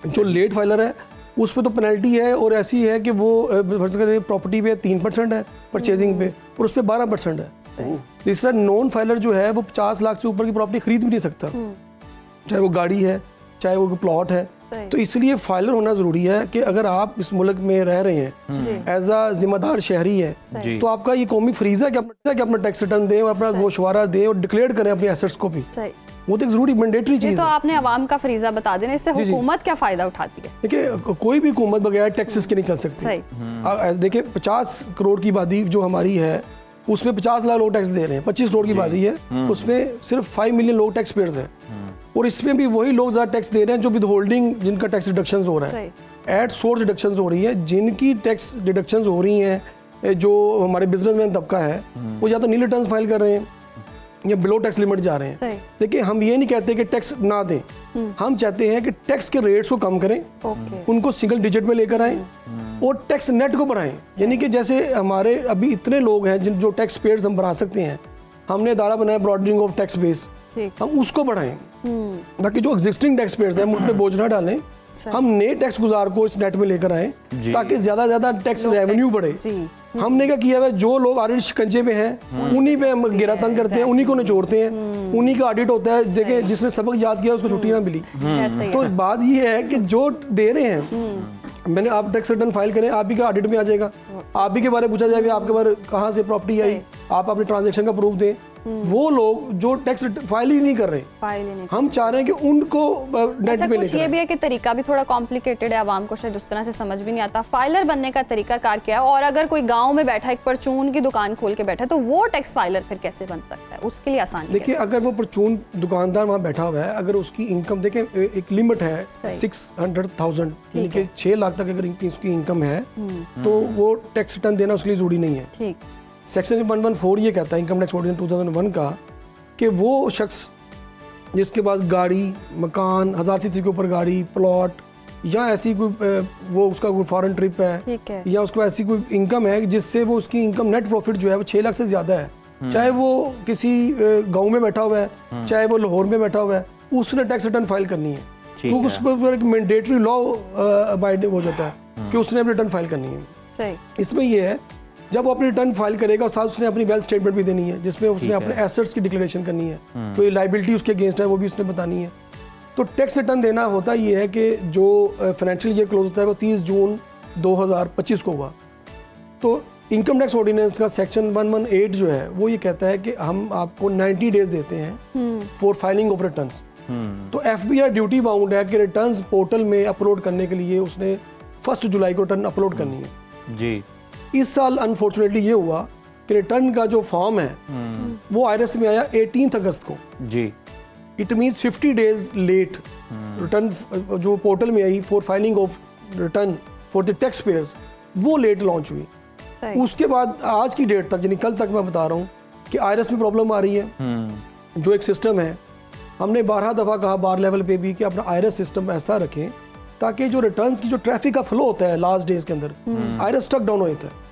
E: जो लेट फाइलर है उस पर तो पेनल्टी है, और ऐसी है कि वो प्रॉपर्टी पे 3% है, परचेजिंग पे, और उस पर 12% है। तीसरा नॉन फाइलर जो है वो 50 लाख से ऊपर की प्रॉपर्टी खरीद भी नहीं सकता, चाहे वो गाड़ी है चाहे वो प्लॉट है। तो इसलिए फाइलर होना ज़रूरी है कि अगर आप इस मुल्क में रह रहे हैं एज आ जिम्मेदार शहरी है तो आपका ये कौमी फरीज़ा है कि अपना टैक्स रिटर्न दें और अपना गोशवारा दें और डिक्लेयर करें अपने एसेट्स को भी। वो तो एक जरूरी मैंडेटरी चीज़ है।
A: तो आपने अवाम का फरीज़ा बता देना, इससे हुकूमत क्या फ़ायदा उठाती है?
E: देखिए, कोई भी हुकूमत बगैर टैक्सेस के नहीं चल सकती। देखिए 50 करोड़ की आबादी जो हमारी है उसमें 50 लाख लोग टैक्स दे रहे हैं। 25 करोड़ की आबादी है, उसमें सिर्फ 5 मिलियन लोग टैक्स पेयर्स हैं, और इसमें भी वही लोग ज़्यादा टैक्स दे रहे हैं जो विद होल्डिंग, जिनका टैक्स डिडक्शन हो रहा है, एट सोर्स डिडक्शन हो रही है। जिनकी टैक्स डिडक्शन हो रही हैं, जो हमारे बिजनेसमैन तबका है वो या तो नील रिटर्न फाइल कर रहे हैं या बिलो टैक्स लिमिट जा रहे हैं। देखिए हम ये नहीं कहते कि टैक्स ना दें, हम चाहते हैं कि टैक्स के रेट्स को कम करें, उनको सिंगल डिजिट में लेकर आएं और टैक्स नेट को बढ़ाएं। यानी कि जैसे हमारे अभी इतने लोग हैं जिन जो टैक्स पेयर्स हम बना सकते हैं, हमने अदारा बनाया ब्रॉडनिंग ऑफ टैक्स बेस, हम उसको बढ़ाएं ताकि जो एग्जिस्टिंग टैक्स पेयर्स हैं उन पर बोझ ना डालें, हम नए टैक्स गुजार को इस नेट में लेकर आए ताकि ज्यादा ज्यादा टैक्स रेवेन्यू बढ़े। हमने क्या किया है, जो लोग ऑडिट शिकंजे में हैं उन्हीं पे हम गिरा तंग करते हैं, उन्हीं को निचोड़ते हैं, उन्हीं का ऑडिट होता है। देखें जिसने सबक याद किया उसको छुट्टी ना मिली। तो बात ये है कि जो दे रहे हैं, मैंने आप टैक्स रिटर्न फाइल करें, आप ही का ऑडिट में आ जाएगा, आप ही के बारे में पूछा जाएगा आपके बारे कहाँ से प्रॉपर्टी आई, आप अपने ट्रांजैक्शन का प्रूफ दें। वो लोग जो टैक्स फाइल ही नहीं कर रहे, हम चाह रहे हैं कि उनको नेट पे लेकर।
A: ये भी है कि तरीका भी थोड़ा कॉम्प्लिकेटेड है, आवाम को शायद उस तरह से समझ भी नहीं आता। फाइलर बनने का तरीका कार क्या है, और अगर कोई गांव में बैठा एक परचून की दुकान खोल के बैठा है तो वो टैक्स फाइलर फिर कैसे बन सकता है, उसके लिए आसान।
E: देखिए अगर वो परचून दुकानदार वहाँ बैठा हुआ है, अगर उसकी इनकम देखें एक लिमिट है 600,000 यानी कि 6 लाख तक अगर उसकी इनकम है तो वो टैक्स रिटर्न देना उसके लिए जरूरी नहीं है। ठीक। सेक्शन 114 ये कहता है इनकम टैक्स ऑर्डिनेंस 2001 का कि वो शख्स जिसके पास गाड़ी, मकान, 1000 सीसी के ऊपर गाड़ी, प्लॉट या ऐसी कोई वो उसका कोई फॉरेन ट्रिप है या उसको ऐसी कोई इनकम है जिससे वो उसकी इनकम नेट प्रॉफिट जो है वो 6 लाख से ज़्यादा है, चाहे वो किसी गाँव में बैठा हुआ है, चाहे वो लाहौर में बैठा हुआ है, उसने टैक्स रिटर्न फाइल करनी है। क्योंकि उस पर एक मैंडेटरी लॉ अबाइड हो जाता है कि उसने रिटर्न फाइल करनी है। इसमें ये है जब वो अपनी रिटर्न फाइल करेगा साथ उसने अपनी वेल्थ स्टेटमेंट भी देनी है जिसमें उसने अपने एसेट्स की डिक्लेरेशन करनी है, कोई लायबिलिटी उसके अगेंस्ट है वो भी उसने बतानी है। तो टैक्स रिटर्न देना होता ये है कि जो फाइनेंशियल ईयर क्लोज होता है वो 30 जून 2025 को हुआ। तो इनकम टैक्स ऑर्डिनेंस का सेक्शन 118 जो है वो ये कहता है कि हम आपको 90 डेज देते हैं फॉर फाइलिंग ऑफ रिटर्न्स। तो FBI ड्यूटी बाउंड है कि रिटर्न्स पोर्टल में अपलोड करने के लिए उसने 1 जुलाई को रिटर्न अपलोड करनी है जी। इस साल अनफॉर्चुनेटली ये हुआ कि रिटर्न का जो फॉर्म है वो IRS में आया 18 अगस्त को जी। It means 50 days late return जो पोर्टल में आई for filing of return for the taxpayers वो लेट लॉन्च हुई। उसके बाद आज की डेट तक यानी कल तक मैं बता रहा हूँ कि IRS में प्रॉब्लम आ रही है। जो एक सिस्टम है, हमने 12 दफ़ा कहा बार लेवल पे भी कि अपना IRS सिस्टम ऐसा रखें ताकि जो रिटर्न्स की जो ट्रैफिक का फ्लो होता है लास्ट डेज के अंदर IRS स्टक डाउन होता है।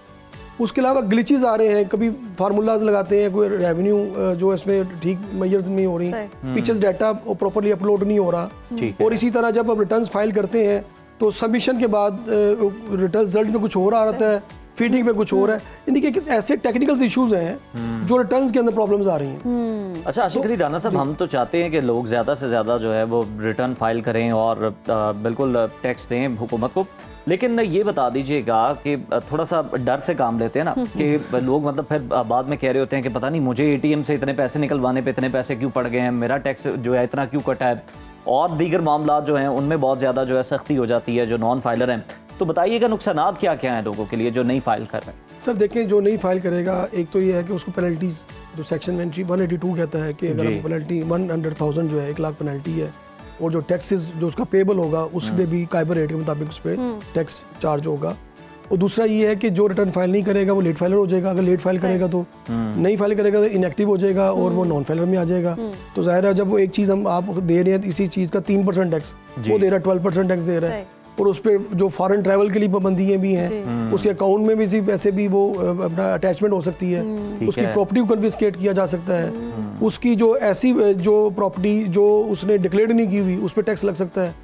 E: उसके अलावा ग्लिचेस आ रहे हैं, कभी फार्मूलाज लगाते हैं, कोई रेवेन्यू जो इसमें ठीक मेजर्स नहीं हो रही, पीछे डाटा प्रॉपर्ली अपलोड नहीं हो रहा। और इसी तरह जब आप रिटर्न्स फाइल करते हैं तो सबमिशन के बाद रिटर्न रिजल्ट में कुछ हो रहा रहता है, फीडिंग में कुछ हो रहा है, यानी कि ऐसे टेक्निकल इश्यूज हैं जो रिटर्न्स के अंदर प्रॉब्लम्स आ रही हैं।
B: अच्छा आशिक अली राना साहब, हम तो चाहते हैं कि लोग ज़्यादा से ज़्यादा जो है वो रिटर्न फाइल करें और बिल्कुल टैक्स दें हुकूमत को, लेकिन ये बता दीजिएगा कि थोड़ा सा डर से काम लेते हैं ना कि लोग मतलब फिर बाद में कह रहे होते हैं कि पता नहीं मुझे ATM से इतने पैसे निकलवाने पे इतने पैसे क्यों पड़ गए हैं, मेरा टैक्स जो है इतना क्यों कटा है, और दीगर मामला जो हैं उनमें बहुत ज़्यादा जो है सख्ती हो जाती है जो नॉन फाइलर हैं। तो बताइएगा नुकसानात क्या क्या हैं लोगों के लिए जो नहीं फाइल कर रहे हैं।
E: सर देखें, जो नहीं फाइल करेगा एक तो ये है कि उसको पेनल्टीज जो सेक्शन 182 कहता है कि अगर पेनल्टी 100,000 जो है 1 लाख पेनल्टी है, और जो टैक्सेस जो उसका पेबल होगा उसमें भी काइबर रेट के मुताबिक उस पर टैक्स चार्ज होगा। और दूसरा ये है कि जो रिटर्न फाइल नहीं करेगा वो लेट फाइलर हो जाएगा, अगर लेट फाइल करेगा तो नहीं फाइल करेगा तो इनएक्टिव हो जाएगा और वो नॉन फाइलर में आ जाएगा। तो जाहिर है जब वो एक चीज़ हम आप दे रहे हैं इसी चीज़ का 3% टैक्स वो दे रहा है, 12% टैक्स दे रहा है, और उस पर जो फॉरेन ट्रैवल के लिए पाबंदियाँ भी हैं, उसके अकाउंट में भी इसी पैसे भी वो अपना अटैचमेंट हो सकती है, उसकी प्रॉपर्टी को कन्फिस्केट किया जा सकता है, उसकी जो ऐसी जो प्रॉपर्टी जो उसने डिक्लेयर नहीं की हुई उस पर टैक्स लग सकता है।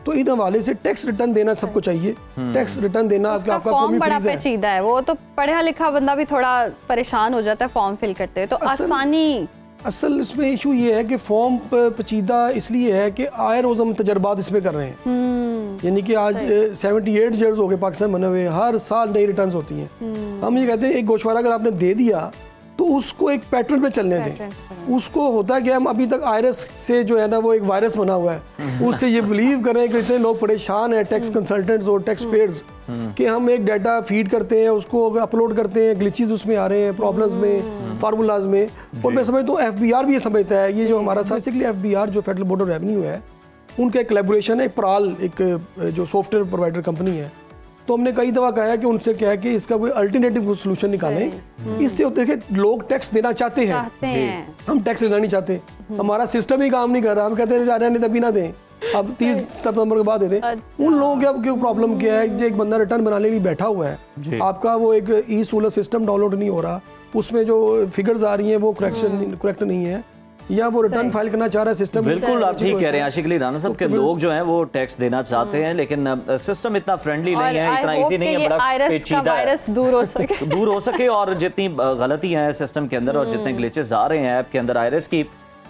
E: तो इन हवाले से टैक्स रिटर्न देना सबको चाहिए। टैक्स रिटर्न देना आपका
A: फॉर्म बड़ा पेचीदा है, वो तो पढ़ा लिखा बंदा भी थोड़ा परेशान हो जाता है फॉर्म फिल करते हैं, तो आसानी
E: असल इसमें इशू ये है कि फॉर्म पेचीदा इसलिए है कि आए रोज हम तजर्बात इसमें कर रहे हैं, यानी कि आज 78 ईयर्स हो गए पाकिस्तान बने हुए, हर साल नई रिटर्न्स होती हैं। हम ये कहते हैं एक गोशवारा अगर आपने दे दिया तो उसको एक पैटर्न पे चलने दें। उसको होता है कि हम अभी तक IRS से जो है ना वो एक वायरस बना हुआ है, उससे ये बिलीव कर रहे हैं कि इतने लोग परेशान हैं टैक्स कंसल्टेंट्स और टैक्स पेयर्स कि हम एक डाटा फीड करते हैं, उसको अपलोड करते हैं, ग्लिचेस उसमें आ रहे हैं, प्रॉब्लम्स में, फार्मूलाज में। और मैं समझता हूँ FBR भी ये समझता है, ये जो हमारा बेसिकली FBR जो फेडरल बोर्ड ऑफ रेवेन्यू है उनका एक कोलैबोरेशन है, प्राल एक जो सॉफ्टवेयर प्रोवाइडर कंपनी है, तो हमने कई दफा कहा है कि उनसे क्या है कि इसका कोई अल्टरनेटिव सोल्यूशन निकालें। इससे होते हैं कि लोग टैक्स देना चाहते हैं, हम टैक्स लेना नहीं चाहते, हमारा सिस्टम ही काम नहीं कर रहा, हम कहते हैं रहने तभी ना दें, अब 30 सितंबर के बाद दे दें। उन लोगों के अब क्यों प्रॉब्लम क्या है, जो एक बंदा रिटर्न बनाने के लिए बैठा हुआ है, आपका वो एक ई सोलर सिस्टम डाउनलोड नहीं हो रहा, उसमें जो फिगर्स आ रही हैं वो करेक्ट नहीं है, या वो रिटर्न फाइल करना चाह रहा है सिस्टम।
B: बिल्कुल आप ठीक कह रहे हैं आशिक अली राना साहब के लोग जो हैं वो टैक्स देना चाहते हैं, लेकिन सिस्टम इतना फ्रेंडली नहीं है, इतना इजी नहीं है, बड़ा पेचीदा है, दूर हो सके और जितनी गलतियां हैं सिस्टम के अंदर और जितने ग्लिचेस आ रहे हैं ऐप के अंदर आयरस की,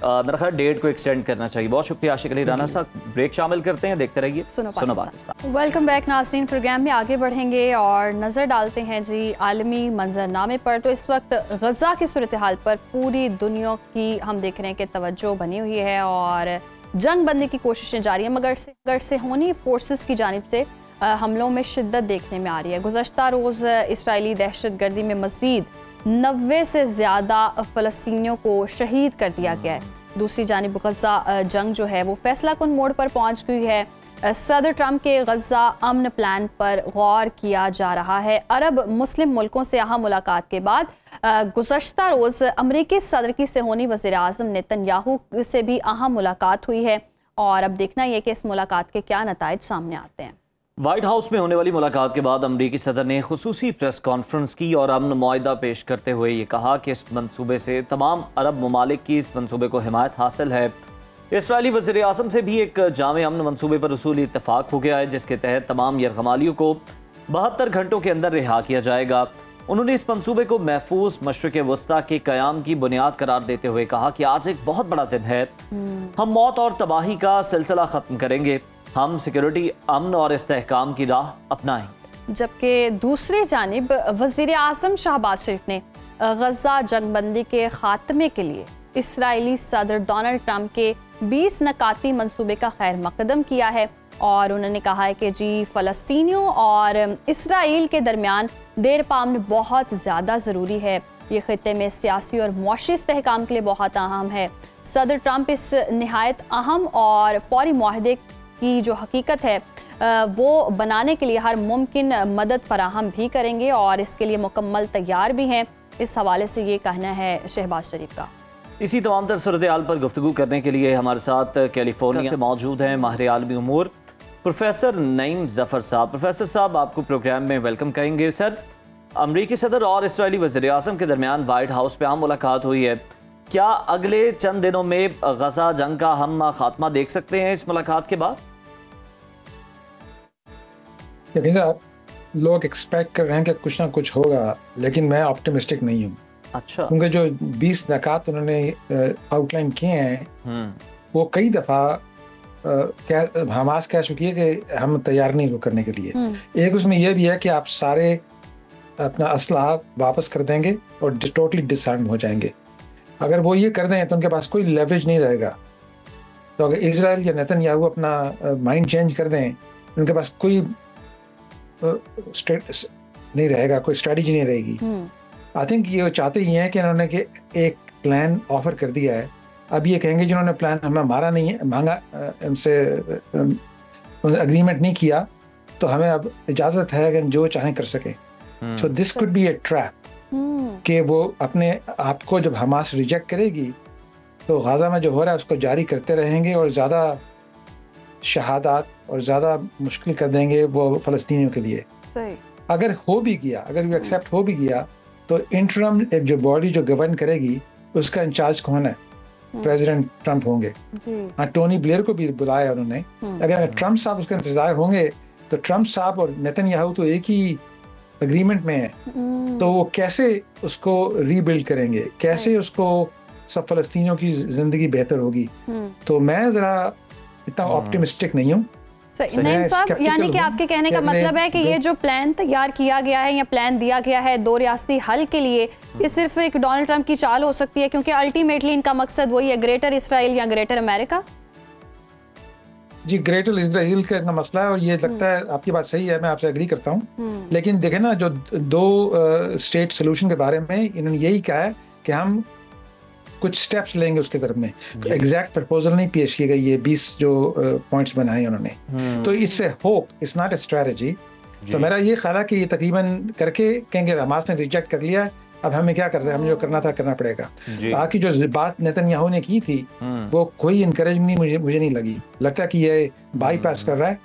B: मेरा ख्याल डेट को एक्सटेंड करना चाहिए। बहुत शुक्रिया आशिक अली राना साहब। ब्रेक शामिल करते हैं, देखते रहिए सुनो पाकिस्तान।
A: वेलकम बैक नाज़रीन, प्रोग्राम में आगे बढ़ेंगे और नज़र डालते हैं जी आलमी मंजरनामे पर। तो इस वक्त गज़ा की सूरत हाल पर पूरी दुनिया की हम देख रहे हैं कि तवज्जो बनी हुई है और जंग बंदी की कोशिशें जारी हैं, मगर सेहूनी फोर्सेस की जानिब से हमलों में शिद्दत देखने में आ रही है। गुज़श्ता रोज़ इसराइली दहशतगर्दी में मज़ीद 90 से ज़्यादा फ़लस्तीनियों को शहीद कर दिया गया है। दूसरी जानिब गज़ा जंग जो है वो फैसला कुन मोड़ पर पहुंच गई है। सदर ट्रंप के गज़ा अमन प्लान पर गौर किया जा रहा है। अरब मुस्लिम मुल्कों से अहम मुलाकात के बाद गुज़श्ता रोज़ अमरीकी सदर की सेहूनी वज़ीर आज़म नेतन्याहू से भी अहम मुलाकात हुई है और अब देखना यह कि इस मुलाकात के क्या नताइज सामने आते हैं।
B: व्हाइट हाउस में होने वाली मुलाकात के बाद अमरीकी सदर ने खुसूसी प्रेस कॉन्फ्रेंस की और अमन मुआहिदा पेश करते हुए ये कहा कि इस मंसूबे से तमाम अरब ममालिक की इस मंसूबे को हिमायत हासिल है। इसराइली वज़ीर आज़म से भी एक जामे अमन मंसूबे पर उसूली इत्तफाक हो गया है, जिसके तहत तमाम यरगमालियों को 72 घंटों के अंदर रिहा किया जाएगा। उन्होंने इस मंसूबे को महफूज मशरिक़ वस्ता के क़याम की बुनियाद करार देते हुए कहा कि आज एक बहुत बड़ा दिन है, हम मौत और तबाही का सिलसिला ख़त्म करेंगे, हम सिक्योरिटी, अमन और इस्तेहकाम की राह अपनाएंगे।
A: जबकि दूसरी जानिब वज़ीर आज़म शहबाज शरीफ ने गज़ा जंगबंदी के खात्मे के लिए इसराइली सदर डोनाल्ड ट्रंप के 20 नकाती मंसूबे का खैर मकदम किया है और उन्होंने कहा है कि जी फ़लस्तीनियों और इसराइल के दरमियान देर पामन बहुत ज़्यादा ज़रूरी है, ये ख़ित्ते में सियासी और मुआशी इस्तेहकाम के लिए बहुत अहम है। सदर ट्रंप इस नहायत अहम और फौरी मुआहदे की जो हकीकत है वो बनाने के लिए हर मुमकिन मदद फराहम भी करेंगे और इसके लिए मुकम्मल तैयार भी हैं। इस हवाले से ये कहना है शहबाज शरीफ का।
B: इसी तमाम तर सूरत हाल पर गुफ्तगू करने के लिए हमारे साथ कैलिफोर्निया से मौजूद हैं माहिर आलमी उमूर प्रोफेसर नईम जफ़र साहब। प्रोफेसर साहब, आपको प्रोग्राम में वेलकम करेंगे। सर, अमरीकी सदर और इसराइली वज़ीर आज़म के दरमियान वाइट हाउस पे आम मुलाकात हुई है, क्या अगले चंद दिनों में गज़ा जंग का हम खात्मा देख सकते हैं इस मुलाकात के बाद?
F: लोग एक्सपेक्ट कर रहे हैं कि कुछ ना कुछ होगा, लेकिन मैं ऑप्टिमिस्टिक नहीं हूँ।
B: अच्छा।
F: क्योंकि जो 20 नकात उन्होंने आउटलाइन किए हैं वो कई दफ़ा हमास कह चुकी है कि हम तैयार नहीं करने के लिए। एक उसमें यह भी है कि आप सारे अपना असला वापस कर देंगे और टोटली डिसआर्म हो जाएंगे। अगर वो ये कर दें तो उनके पास कोई लेवरेज नहीं रहेगा। तो अगर इजराइल या नेतन्याहू अपना माइंड चेंज कर दें, उनके पास कोई नहीं रहेगा, कोई स्ट्रेटजी नहीं रहेगी। आई थिंक ये चाहते ही हैं कि इन्होंने कि एक प्लान ऑफर कर दिया है, अब ये कहेंगे जिन्होंने प्लान हमें मारा नहीं है, मांगा, उनसे एग्रीमेंट नहीं किया, तो हमें अब इजाजत है कि जो चाहें कर सकें। So this could be A trap कि वो अपने आप को जब हमास रिजेक्ट करेगी तो गाजा में जो हो रहा है उसको जारी करते रहेंगे और ज़्यादा शहादात और ज़्यादा मुश्किल कर देंगे वो फ़लस्तीनियों के लिए। अगर हो भी गया, अगर वो एक्सेप्ट हो भी गया, तो इंटरम एक जो बॉडी जो गवर्न करेगी उसका इंचार्ज कौन है? प्रेसिडेंट ट्रंप होंगे। हाँ, टोनी ब्लेयर को भी बुलाया उन्होंने। अगर ट्रंप साहब उसका इंतजार होंगे तो ट्रंप साहब और नेतन्याहू तो एक ही एग्रीमेंट में है, तो वो कैसे उसको रीबिल्ड करेंगे, कैसे उसको सब फ़लस्तीनियों की जिंदगी बेहतर होगी? तो मैं ज़रा इतना ऑप्टिमिस्टिक नहीं हूँ।
A: नईम साहब, यानी कि आपके कहने का मतलब है कि ये जो प्लान तैयार किया गया है या प्लान दिया गया है 2 रियासती हल के लिए, ये सिर्फ एक डोनाल्ड ट्रंप की चाल हो सकती है, क्योंकि अल्टीमेटली इनका मकसद वही है, ग्रेटर इसराइल या ग्रेटर अमेरिका।
F: जी, ग्रेटर इसराइल का इतना मसला है और ये लगता है आपकी बात सही है, मैं आपसे एग्री करता हूँ। लेकिन देखें ना, जो 2 स्टेट सोल्यूशन के बारे में इन्होंने यही कहा है कि हम कुछ स्टेप्स लेंगे उसके तरफ में। एग्जैक्ट प्रपोजल नहीं पेश की गई, ये 20 जो पॉइंट्स बनाए उन्होंने। तो it's a hope, it's not a strategy. तो मेरा ये ख्याल है कि ये तकरीबन करके कहेंगे हमास ने रिजेक्ट कर लिया, अब हमें क्या करना है, हमें जो करना था करना पड़ेगा। बाकी जो बात नेतन्याहू ने की थी वो कोई इनकरेजमेंट मुझे नहीं लगी, लगता है कि ये बाईपास कर रहा है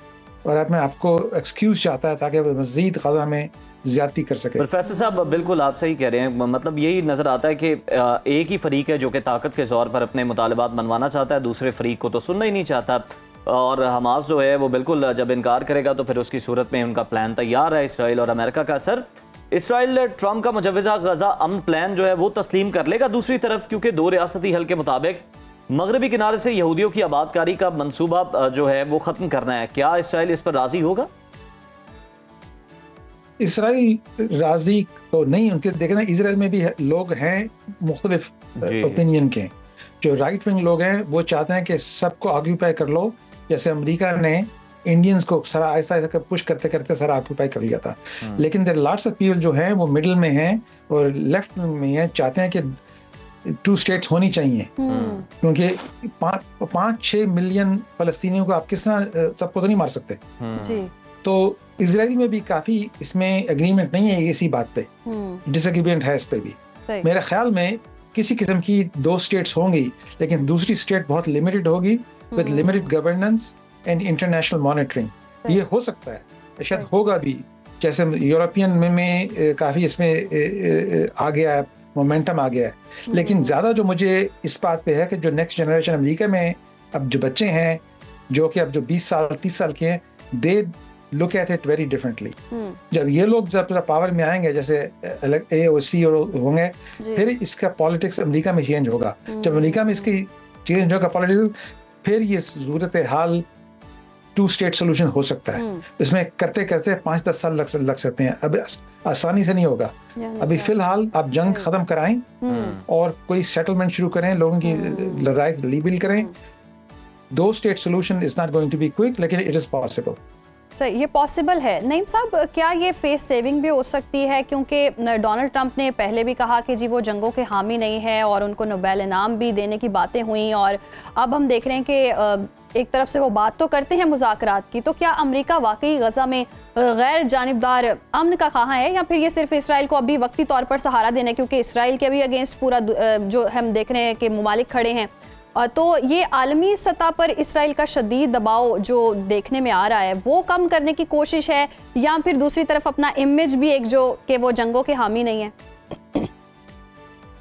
F: और अब मैं आपको एक्सक्यूज चाहता है ताकि मज़ीद ग़ज़ा में ज्यादती कर सके।
B: प्रोफेसर साहब बिल्कुल आप सही कह रहे हैं, मतलब यही नज़र आता है कि एक ही फरीक है जो कि ताकत के ज़ोर पर अपने मुतालबात मनवाना चाहता है, दूसरे फरीक को तो सुनना ही नहीं चाहता। और हमास जो है वो बिल्कुल जब इनकार करेगा तो फिर उसकी सूरत में उनका प्लान तैयार है इसराइल और अमेरिका का। सर, इसराइल ट्रंप का मुजव्वज़ा गजा अमन प्लान जो है वो तस्लीम कर लेगा दूसरी तरफ, क्योंकि 2 रियासती हल के मुताबिक मगरबी किनारे से यहूदियों की आबादकारी का मंसूबा जो है वो ख़त्म करना है, क्या इसराइल इस पर राज़ी होगा?
F: इसराइल राज़ी तो नहीं, उनके देखना इसराइल में भी लोग हैं मुख्तलिफ ओपिनियन के। जो राइट विंग लोग हैं वो चाहते हैं कि सबको ऑक्यूपाई कर लो, जैसे अमेरिका ने इंडियंस को सारा आहिस्ता आहिस्ता पुश करते करते सारा ऑक्यूपाई कर लिया था। लेकिन देयर लॉट्स ऑफ पीपल जो हैं वो मिडिल में हैं और लेफ्ट में हैं, चाहते हैं कि 2 स्टेट्स होनी चाहिए, क्योंकि 5-6 मिलियन फलस्तीनियों को आप किस तरह सबको तो नहीं मार सकते। तो इजराइल में भी काफी इसमें एग्रीमेंट नहीं है इसी बात पे, डिसएग्रीमेंट है इस पे भी। मेरे ख्याल में किसी किस्म की 2 स्टेट्स होंगी, लेकिन दूसरी स्टेट बहुत लिमिटेड होगी with limited governance and international monitoring. ये हो सकता है, शायद होगा भी, जैसे यूरोपियन में काफी इसमें आ गया है, मोमेंटम आ गया है। लेकिन ज्यादा जो मुझे इस बात पे है कि जो नेक्स्ट जनरेशन अमेरिका में अब जो बच्चे हैं जो कि अब जो 20 साल 30 साल के हैं, they look at it very differently. जब ये लोग जब पावर में आएंगे, जैसे AOC होंगे, फिर इसका पॉलिटिक्स अमेरिका में चेंज होगा। जब अमेरिका में इसकी चेंज होगा पॉलिटिक्स, फिर ये सूरत हाल 2 स्टेट सोल्यूशन हो सकता है। इसमें करते करते 5-10 साल लग सकते हैं, अब आसानी से नहीं होगा। अभी फिलहाल आप जंग खत्म कराएं और कोई सेटलमेंट शुरू करें, लोगों की लड़ाई रिबिल्ड करें। 2 state solution is not going to be quick, लेकिन इट इज पॉसिबल।
A: सर, ये पॉसिबल है। नईम साहब, क्या ये फेस सेविंग भी हो सकती है, क्योंकि डोनाल्ड ट्रंप ने पहले भी कहा कि जी वो जंगों के हामी नहीं है और उनको नोबेल इनाम भी देने की बातें हुई, और अब हम देख रहे हैं कि एक तरफ से वो बात तो करते हैं मुज़ाकरात की, तो क्या अमेरिका वाकई गजा में गैर जानिबदार अमन का ख़्वाह है, या फिर ये सिर्फ इसराइल को अभी वक्ती तौर पर सहारा देना है, क्योंकि इसराइल के भी अगेंस्ट पूरा जो हम देख रहे हैं कि मुमालिक खड़े हैं, तो ये आलमी सतह पर इसराइल का शदीद दबाव जो देखने में आ रहा है वो कम करने की कोशिश है, या फिर दूसरी तरफ अपना इमेज भी एक जो कि वो जंगों के हामी नहीं है?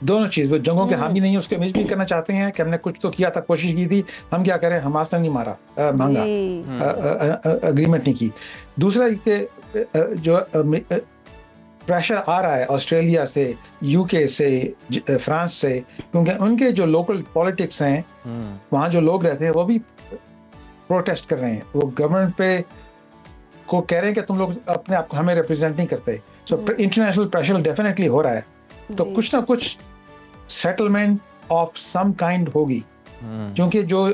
F: दोनों चीज, वो जंगों के हामी नहीं है उसके इमेज भी करना चाहते हैं कि हमने कुछ तो किया था, कोशिश की थी, हम क्या करें, हमास ने नहीं मारा, मांगा, अग्रीमेंट नहीं की। दूसरा जो प्रेशर आ रहा है ऑस्ट्रेलिया से, यूके से, फ्रांस से, क्योंकि उनके जो लोकल पॉलिटिक्स हैं वहाँ जो लोग रहते हैं वो भी प्रोटेस्ट कर रहे हैं, वो गवर्नमेंट पे को कह रहे हैं कि तुम लोग अपने आप को हमें रिप्रेजेंट नहीं करते। सो इंटरनेशनल प्रेशर डेफिनेटली हो रहा है, तो कुछ ना कुछ सेटलमेंट ऑफ सम काइंड होगी, क्योंकि जो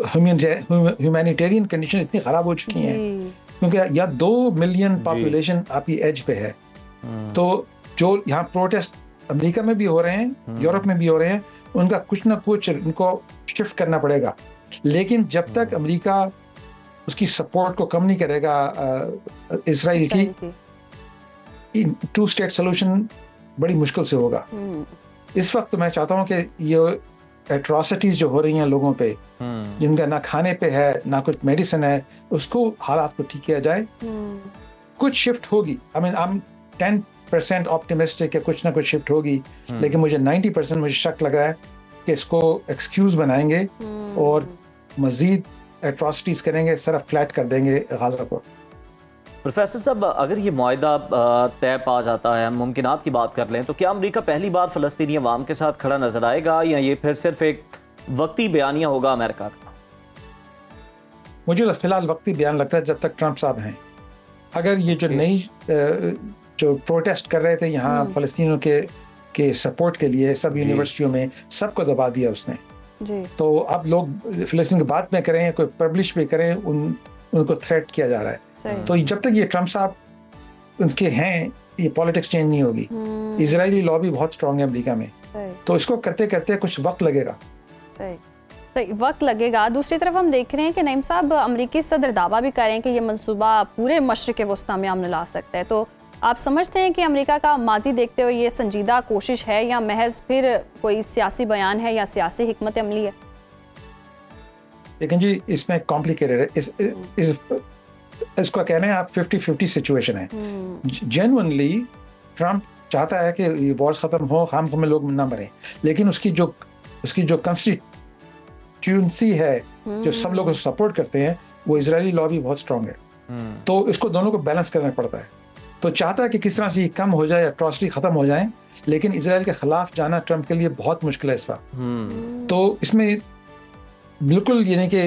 F: ह्यूमैनिटेरियन कंडीशन इतनी खराब हो चुकी हैं, क्योंकि या 2 मिलियन पॉपुलेशन आपकी एज पे है। तो जो यहाँ प्रोटेस्ट अमेरिका में भी हो रहे हैं, यूरोप में भी हो रहे हैं, उनका कुछ ना कुछ उनको शिफ्ट करना पड़ेगा। लेकिन जब तक अमेरिका उसकी सपोर्ट को कम नहीं करेगा इसराइल की, 2 स्टेट सोल्यूशन बड़ी मुश्किल से होगा। इस वक्त मैं चाहता हूँ कि ये एट्रोसिटीज जो हो रही हैं लोगों पे, जिनका ना खाने पे है ना कुछ मेडिसिन है, उसको हालात को ठीक किया जाए, कुछ शिफ्ट होगी। आई मीन 10% ऑप्टिमिस्टिक है कुछ ना कुछ शिफ्ट होगी, लेकिन मुझे 90% मुझे शक लग रहा है कि इसको एक्सक्यूज बनाएंगे और मजीद एट्रोसिटीज करेंगे, सिर्फ फ्लैट कर देंगे गाजा को।
B: प्रोफेसर साहब, अगर ये मुआहदा तय पा जाता है, मुमकिनात की बात कर लें, तो क्या अमेरिका पहली बार फ़लस्तीनी अवाम के साथ खड़ा नजर आएगा, या ये फिर सिर्फ एक वक्ती बयानिया होगा अमेरिका का?
F: मुझे तो फिलहाल वक्ती बयान लगता है जब तक ट्रंप साहब हैं। अगर ये जो नई जो प्रोटेस्ट कर रहे थे यहाँ फ़लस्तीनियों के सपोर्ट के लिए, सब यूनिवर्सिटियों में सबको दबा दिया उसने जी। तो अब लोग फ़लस्तीन की बात में करें, कोई पब्लिश भी करें, उनको थ्रेट किया जा रहा है। तो जब तक ये ट्रंप साहब उनके हैं, ये पॉलिटिक्स चेंज नहीं होगी। इजरायली लॉबी बहुत स्ट्रांग है अमेरिका में, तो इसको करते करते कुछ वक्त लगेगा।
A: सही वक्त लगेगा। दूसरी तरफ हम देख रहे हैं कि नईम साहब अमरीकी सदर दावा भी कर रहे हैं कि ये मंसूबा पूरे मशरिक़ वस्ता में अमन ला सकता है। तो आप समझते हैं कि अमेरिका का माजी देखते हुए ये संजीदा कोशिश है या महज फिर कोई सियासी बयान है या सियासी हिकमत अमली है?
F: लेकिन जी इसमें कॉम्प्लिकेटेड है। इसको कहने हैं आप 50-50 सिचुएशन है। जेन्युइनली ट्रम्प चाहता है कि ये वॉर खत्म हो, खाम में लोग ना मरें, लेकिन उसकी जो कॉन्स्टिट्यूंसी है, जो सब लोग सपोर्ट करते हैं, वो इजरायली लॉबी बहुत स्ट्रांग है। तो इसको दोनों को बैलेंस करना पड़ता है। तो चाहता है कि किस तरह से ये कम हो जाए, अट्रॉसिटी खत्म हो जाए, लेकिन इजराइल के खिलाफ जाना ट्रम्प के लिए बहुत मुश्किल है इस वक्त। तो इसमें बिल्कुल यानी कि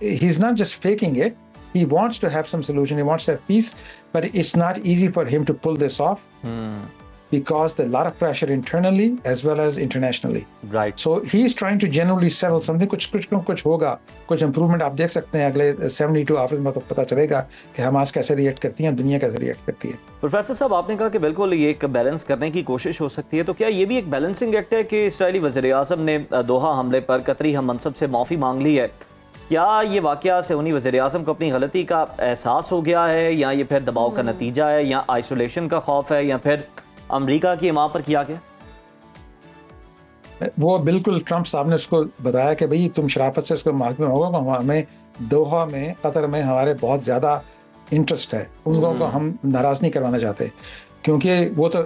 F: he is not just faking it, he wants to have some solution, he wants to have peace, but it's not easy for him to pull this off because there's a lot of pressure internally as well as internationally.
B: Right.
F: So he is trying to genuinely settle something. कुछ होगा, कुछ improvement आप देख सकते हैं अगले 72 आवर्स में, तो पता चलेगा कि हमास कैसे रिएक्ट करती है, दुनिया कैसे रिएक्ट करती है।
B: प्रोफेसर साहब, आपने कहा कि बिल्कुल ये एक बैलेंस करने की कोशिश हो सकती है, तो क्या ये भी एक बैलेंसिंग एक्ट है कि इस्राएली वज़ीर-ए-आज़म ने दोहा हमले पर कतरी हम मनसब से माफ़ी मांग ली है? क्या ये वाक़या से उन्हीं वज़ीर-ए-आज़म को अपनी गलती का एहसास हो गया है, या ये फिर दबाव का नतीजा है, या आइसोलेशन का खौफ है, या फिर अमेरिका की इमाम पर किया गया?
F: वो बिल्कुल ट्रम्प साहब ने उसको बताया कि भाई तुम शराफत से उसको माफी मांगो, हमें दोहा में कतर में हमारे बहुत ज़्यादा इंटरेस्ट है, उन लोगों को हम नाराज़ नहीं करवाना चाहते, क्योंकि वो तो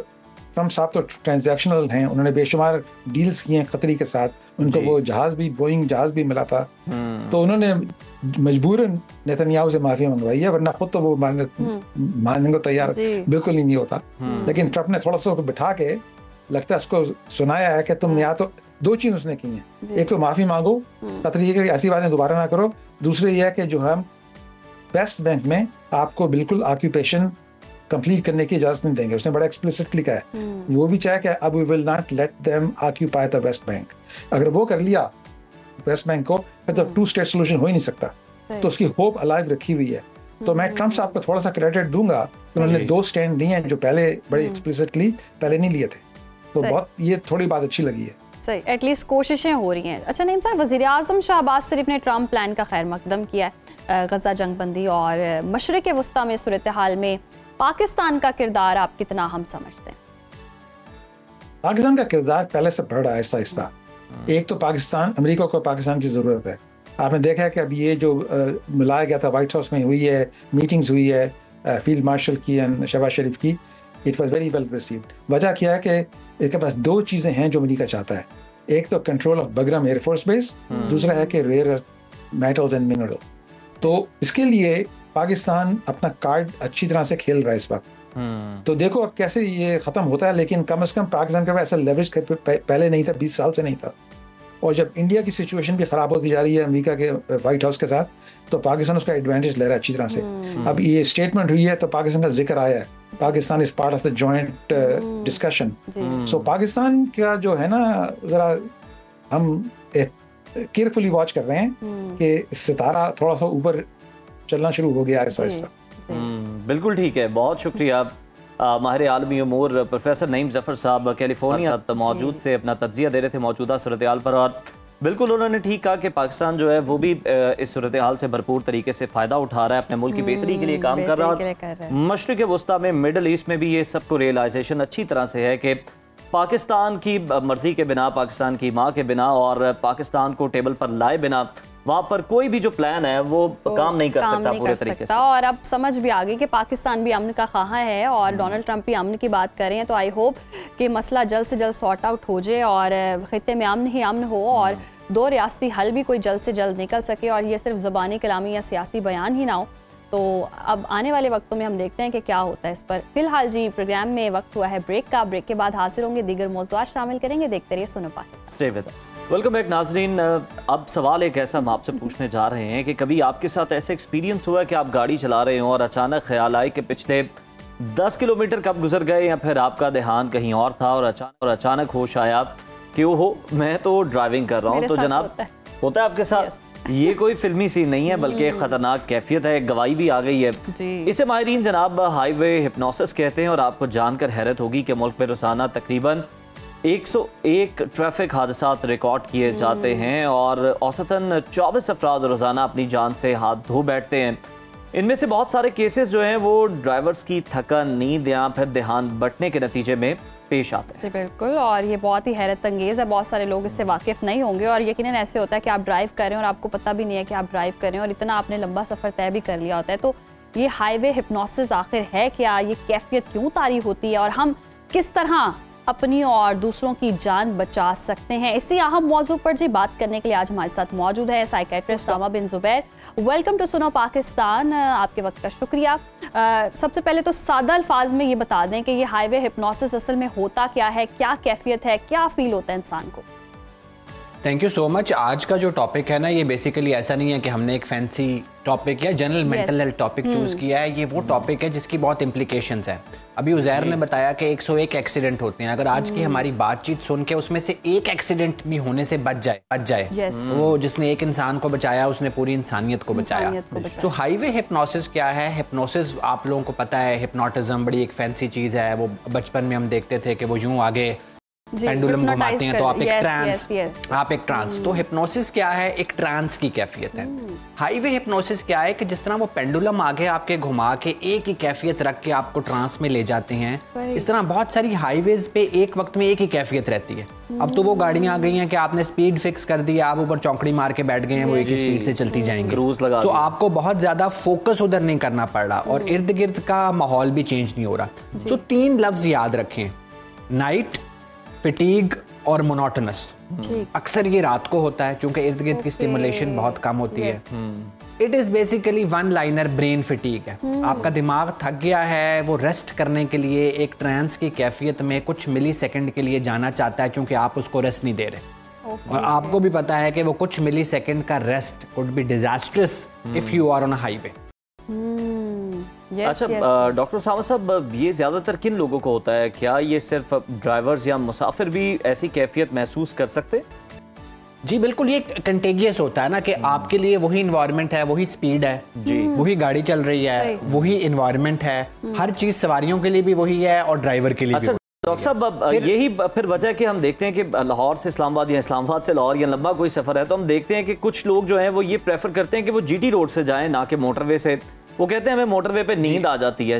F: ट्रम्प साहब तो ट्रांजैक्शनल हैं, उन्होंने बेशुमार डील्स किए हैं कतरी के साथ, उनको वो जहाज भी, बोइंग जहाज भी मिला था, तो उन्होंने मजबूरन नेतन्याहू से माफी मंगवाई है, वरना खुद तो वो मानने को तैयार बिल्कुल ही नहीं होता। लेकिन ट्रम्प ने थोड़ा सा बिठा के लगता है उसको सुनाया है कि तुम या तो दो चीज उसने की हैं, एक तो माफी मांगो, कतरी की ऐसी बातें दोबारा ना करो, दूसरी ये है कि जो हम वेस्ट बैंक में आपको बिल्कुल ऑक्यूपेशन कंप्लीट करने की इजाजत नहीं देंगे। उसने बड़ा एक्सप्लिसिटली कहा है, वो भी चाहे कि अब we will not let them occupy the West Bank. अगर वो कर लिया वेस्ट बैंक को, फिर तो टू स्टेट सोल्यूशन हो ही नहीं सकता, तो उसकी होप अलाइव रखी हुई है। तो मैं ट्रम्प साहब को थोड़ा सा क्रेडिट दूंगा कि उन्होंने दो स्टैंड लिए हैं जो पहले बड़े एक्सप्लिसिटली पहले नहीं लिए थे, तो बहुत ये थोड़ी बात अच्छी लगी है।
A: सही, एटलीस्ट कोशिशें हो रही हैं। अच्छा नईम साहब, वज़ीर आज़म शहबाज शरीफ ने ट्रम्प प्लान का खैर मकदम किया है। गजा जंग बंदी और मशरिक़ वस्ता में सूरत हाल में पाकिस्तान का किरदार आप कितना हम समझते हैं?
F: पाकिस्तान का किरदार पहले से बढ़ रहा है आहिस्ता आहिस्ता। एक तो पाकिस्तान, अमेरिका को पाकिस्तान की जरूरत है। आपने देखा है कि अब ये जो मिलाया गया था व्हाइट हाउस में, हुई है मीटिंग्स, हुई है फील्ड मार्शल की एंड शहबाज शरीफ की, it was very well received. वजह क्या है कि इसके पास दो चीजें हैं जो अमेरिका चाहता है, एक तो control of Bagram air force base, दूसरा है कि rare earth metals and mineral. तो इसके लिए पाकिस्तान अपना कार्ड अच्छी तरह से खेल रहा है इस वक्त। तो देखो अब कैसे ये खत्म होता है, लेकिन कम से कम पाकिस्तान के पास ऐसा लेवरेज पहले नहीं था, 20 साल से नहीं था। और जब इंडिया की सिचुएशन भी खराब होती जा रही है अमेरिका के व्हाइट हाउस के साथ, तो पाकिस्तान उसका एडवांटेज ले रहा है अच्छी तरह से। अब ये स्टेटमेंट हुई है तो पाकिस्तान का जिक्र आया है, Pakistan is part of the joint discussion. So Pakistan का जो है ना, जरा हम केयरफुली वॉच कर रहे हैं कि सितारा थोड़ा सा ऊपर चलना शुरू हो गया ऐसा ऐसा।
B: बिल्कुल ठीक है, बहुत शुक्रिया माहिर आलमी उमूर प्रोफेसर नईम जफ़र साहब कैलिफोर्निया मौजूद से अपना तज्जिया दे रहे थे मौजूदा सूरत हाल पर, और बिल्कुल उन्होंने ठीक कहा कि पाकिस्तान जो है वो भी इस सूरत हाल से भरपूर तरीके से फ़ायदा उठा रहा है, अपने मुल्क की बेहतरी के लिए काम कर रहा है। और मशरिक़ वस्ता में, मिडल ईस्ट में भी ये सबको रियलाइजेशन अच्छी तरह से है कि पाकिस्तान की मर्जी के बिना, पाकिस्तान की माँ के बिना और पाकिस्तान को टेबल पर लाए बिना वहाँ पर कोई भी जो प्लान है वो काम नहीं कर सकता पूरे तरीके से।
A: और अब समझ भी आ गई कि पाकिस्तान भी अमन का ख्वाह है और डोनाल्ड ट्रंप भी अमन की बात कर रहे हैं। तो आई होप कि मसला जल्द से जल्द सॉर्ट आउट हो जाए और खित्ते में अमन ही अमन हो और दो रियासती हल भी कोई जल्द से जल्द निकल सके और ये सिर्फ ज़बानी कलामी या सियासी बयान ही ना हो। तो अब आने वाले वक्तों में हम देखते हैं कि क्या होता है इस पर। फिलहाल जी प्रोग्राम में वक्त हुआ है ब्रेक का, ब्रेक के बाद हाजिर होंगे, दीगर मौज़ूआत शामिल करेंगे। देखते रहिए सुनो Pakistan.
B: Stay with us. Welcome back नाज़रीन। अब सवाल एक ऐसा हम आपसे पूछने जा रहे हैं कि कभी आपके साथ ऐसा एक्सपीरियंस हुआ है कि आप गाड़ी चला रहे हो और अचानक ख्याल आए कि पिछले 10 किलोमीटर कब गुजर गए, या फिर आपका ध्यान कहीं और था और अचानक होश आया कि ओहो मैं तो ड्राइविंग कर रहा हूँ। तो जनाब होता है आपके साथ, ये कोई फिल्मी सीन नहीं है बल्कि एक खतरनाक कैफियत है, गवाही भी आ गई है। इसे माहिरीन जनाब हाईवे हिप्नोसिस कहते हैं और आपको जानकर हैरत होगी कि मुल्क में रोजाना तकरीबन 101 ट्रैफिक हादसात रिकॉर्ड किए जाते हैं और औसतन 24 अफराद रोज़ाना अपनी जान से हाथ धो बैठते हैं। इनमें से बहुत सारे केसेस जो हैं वो ड्राइवर्स की थकन, नींद या फिर ध्यान बंटने के नतीजे में पेश आते हैं।
A: जी बिल्कुल, और ये बहुत ही हैरत अंगेज़ है। बहुत सारे लोग इससे वाकिफ़ नहीं होंगे और यकीनन ऐसे होता है कि आप ड्राइव कर रहे हैं और आपको पता भी नहीं है कि आप ड्राइव कर रहे हैं और इतना आपने लंबा सफ़र तय भी कर लिया होता है। तो ये हाईवे हिप्नोसिस आखिर है क्या, ये कैफियत क्यों तारी होती है और हम किस तरह अपनी और दूसरों की जान बचा सकते हैं, इसी अहम मौजू पर जी बात करने के लिए आज हमारे साथ मौजूद है psychiatrist Rama bin Zubair. Welcome to Suno Pakistan, आपके वक्त का शुक्रिया। सबसे पहले तो सादा अल्फाज में ये बता दें कि ये हाईवे हिप्नोसिस असल में होता क्या है, क्या कैफियत है, क्या फील होता है इंसान को?
G: Thank you so much. आज का जो टॉपिक है ना, ये बेसिकली ऐसा नहीं है कि हमने एक फैंसी टॉपिक या general mental health topic choose किया है। ये वो टॉपिक है जिसकी बहुत इम्प्लीकेशंस है। अभी उज़ैर ने बताया कि 101 एक्सीडेंट होते हैं। अगर आज की हमारी बातचीत सुन के उसमें से एक एक्सीडेंट भी होने से बच जाए वो जिसने एक इंसान को बचाया उसने पूरी इंसानियत को बचाया। तो हाईवे हिप्नोसिस क्या है? हिप्नोसिस आप लोगों को पता है, हिप्नोटिज्म बड़ी एक फैंसी चीज़ है। वो बचपन में हम देखते थे कि वो यूं आगे पेंडुलम घुमाते हैं तो आप एक ट्रांस तो हिप्नोसिस क्या है? एक ट्रांस की कैफियत है। हाईवे हिप्नोसिस क्या है कि जिस तरह वो पेंडुलम आगे आपके घुमा के एक ही कैफियत रख के आपको ट्रांस में ले जाते हैं, इस तरह बहुत सारी हाईवेज पे एक वक्त में एक ही कैफियत रहती है। अब तो वो गाड़ियां आ गई हैं कि आपने स्पीड फिक्स कर दी, आप ऊपर चौकड़ी मार के बैठ गए हैं, वो एक ही स्पीड से चलती जाएंगी। तो आपको बहुत ज्यादा फोकस उधर नहीं करना पड़ रहा और इर्द गिर्द का माहौल भी चेंज नहीं हो रहा। तो 3 लफ्ज याद रखें, नाइट, फिटीग और मोनोटोनस। अक्सर ये रात को होता है क्योंकि इर्द गिर्द की स्टिमुलेशन बहुत कम होती है। It is basically one liner brain फिटीग है। आपका दिमाग थक गया है, वो रेस्ट करने के लिए एक ट्रांस की कैफियत में कुछ मिली सेकेंड के लिए जाना चाहता है क्योंकि आप उसको रेस्ट नहीं दे रहे। और आपको भी पता है कि वो कुछ मिली सेकेंड का rest could be disastrous if you are on a highway.
B: अच्छा डॉक्टर सामा साहब, ये ज्यादातर किन लोगों को होता है? क्या ये सिर्फ ड्राइवर्स या मुसाफिर भी ऐसी कैफियत महसूस कर सकते?
G: जी बिल्कुल, ये कंटेगियस होता है ना कि आपके लिए वही इन्वायरमेंट है, वही स्पीड है जी, वही गाड़ी चल रही है, वही इन्वायरमेंट है, हर चीज सवारियों के लिए भी वही है और ड्राइवर के लिए भी।
B: डॉक्टर साहब, यही फिर वजह है कि हम देखते हैं कि लाहौर से इस्लामाबाद या इस्लामाबाद से लाहौर या लंबा कोई सफर है तो हम देखते हैं कि कुछ लोग जो हैं वो ये प्रेफर करते हैं कि वो जीटी रोड से जाएं ना कि मोटरवे से। वो कहते हैं हमें मोटरवे पे नींद आ जाती है।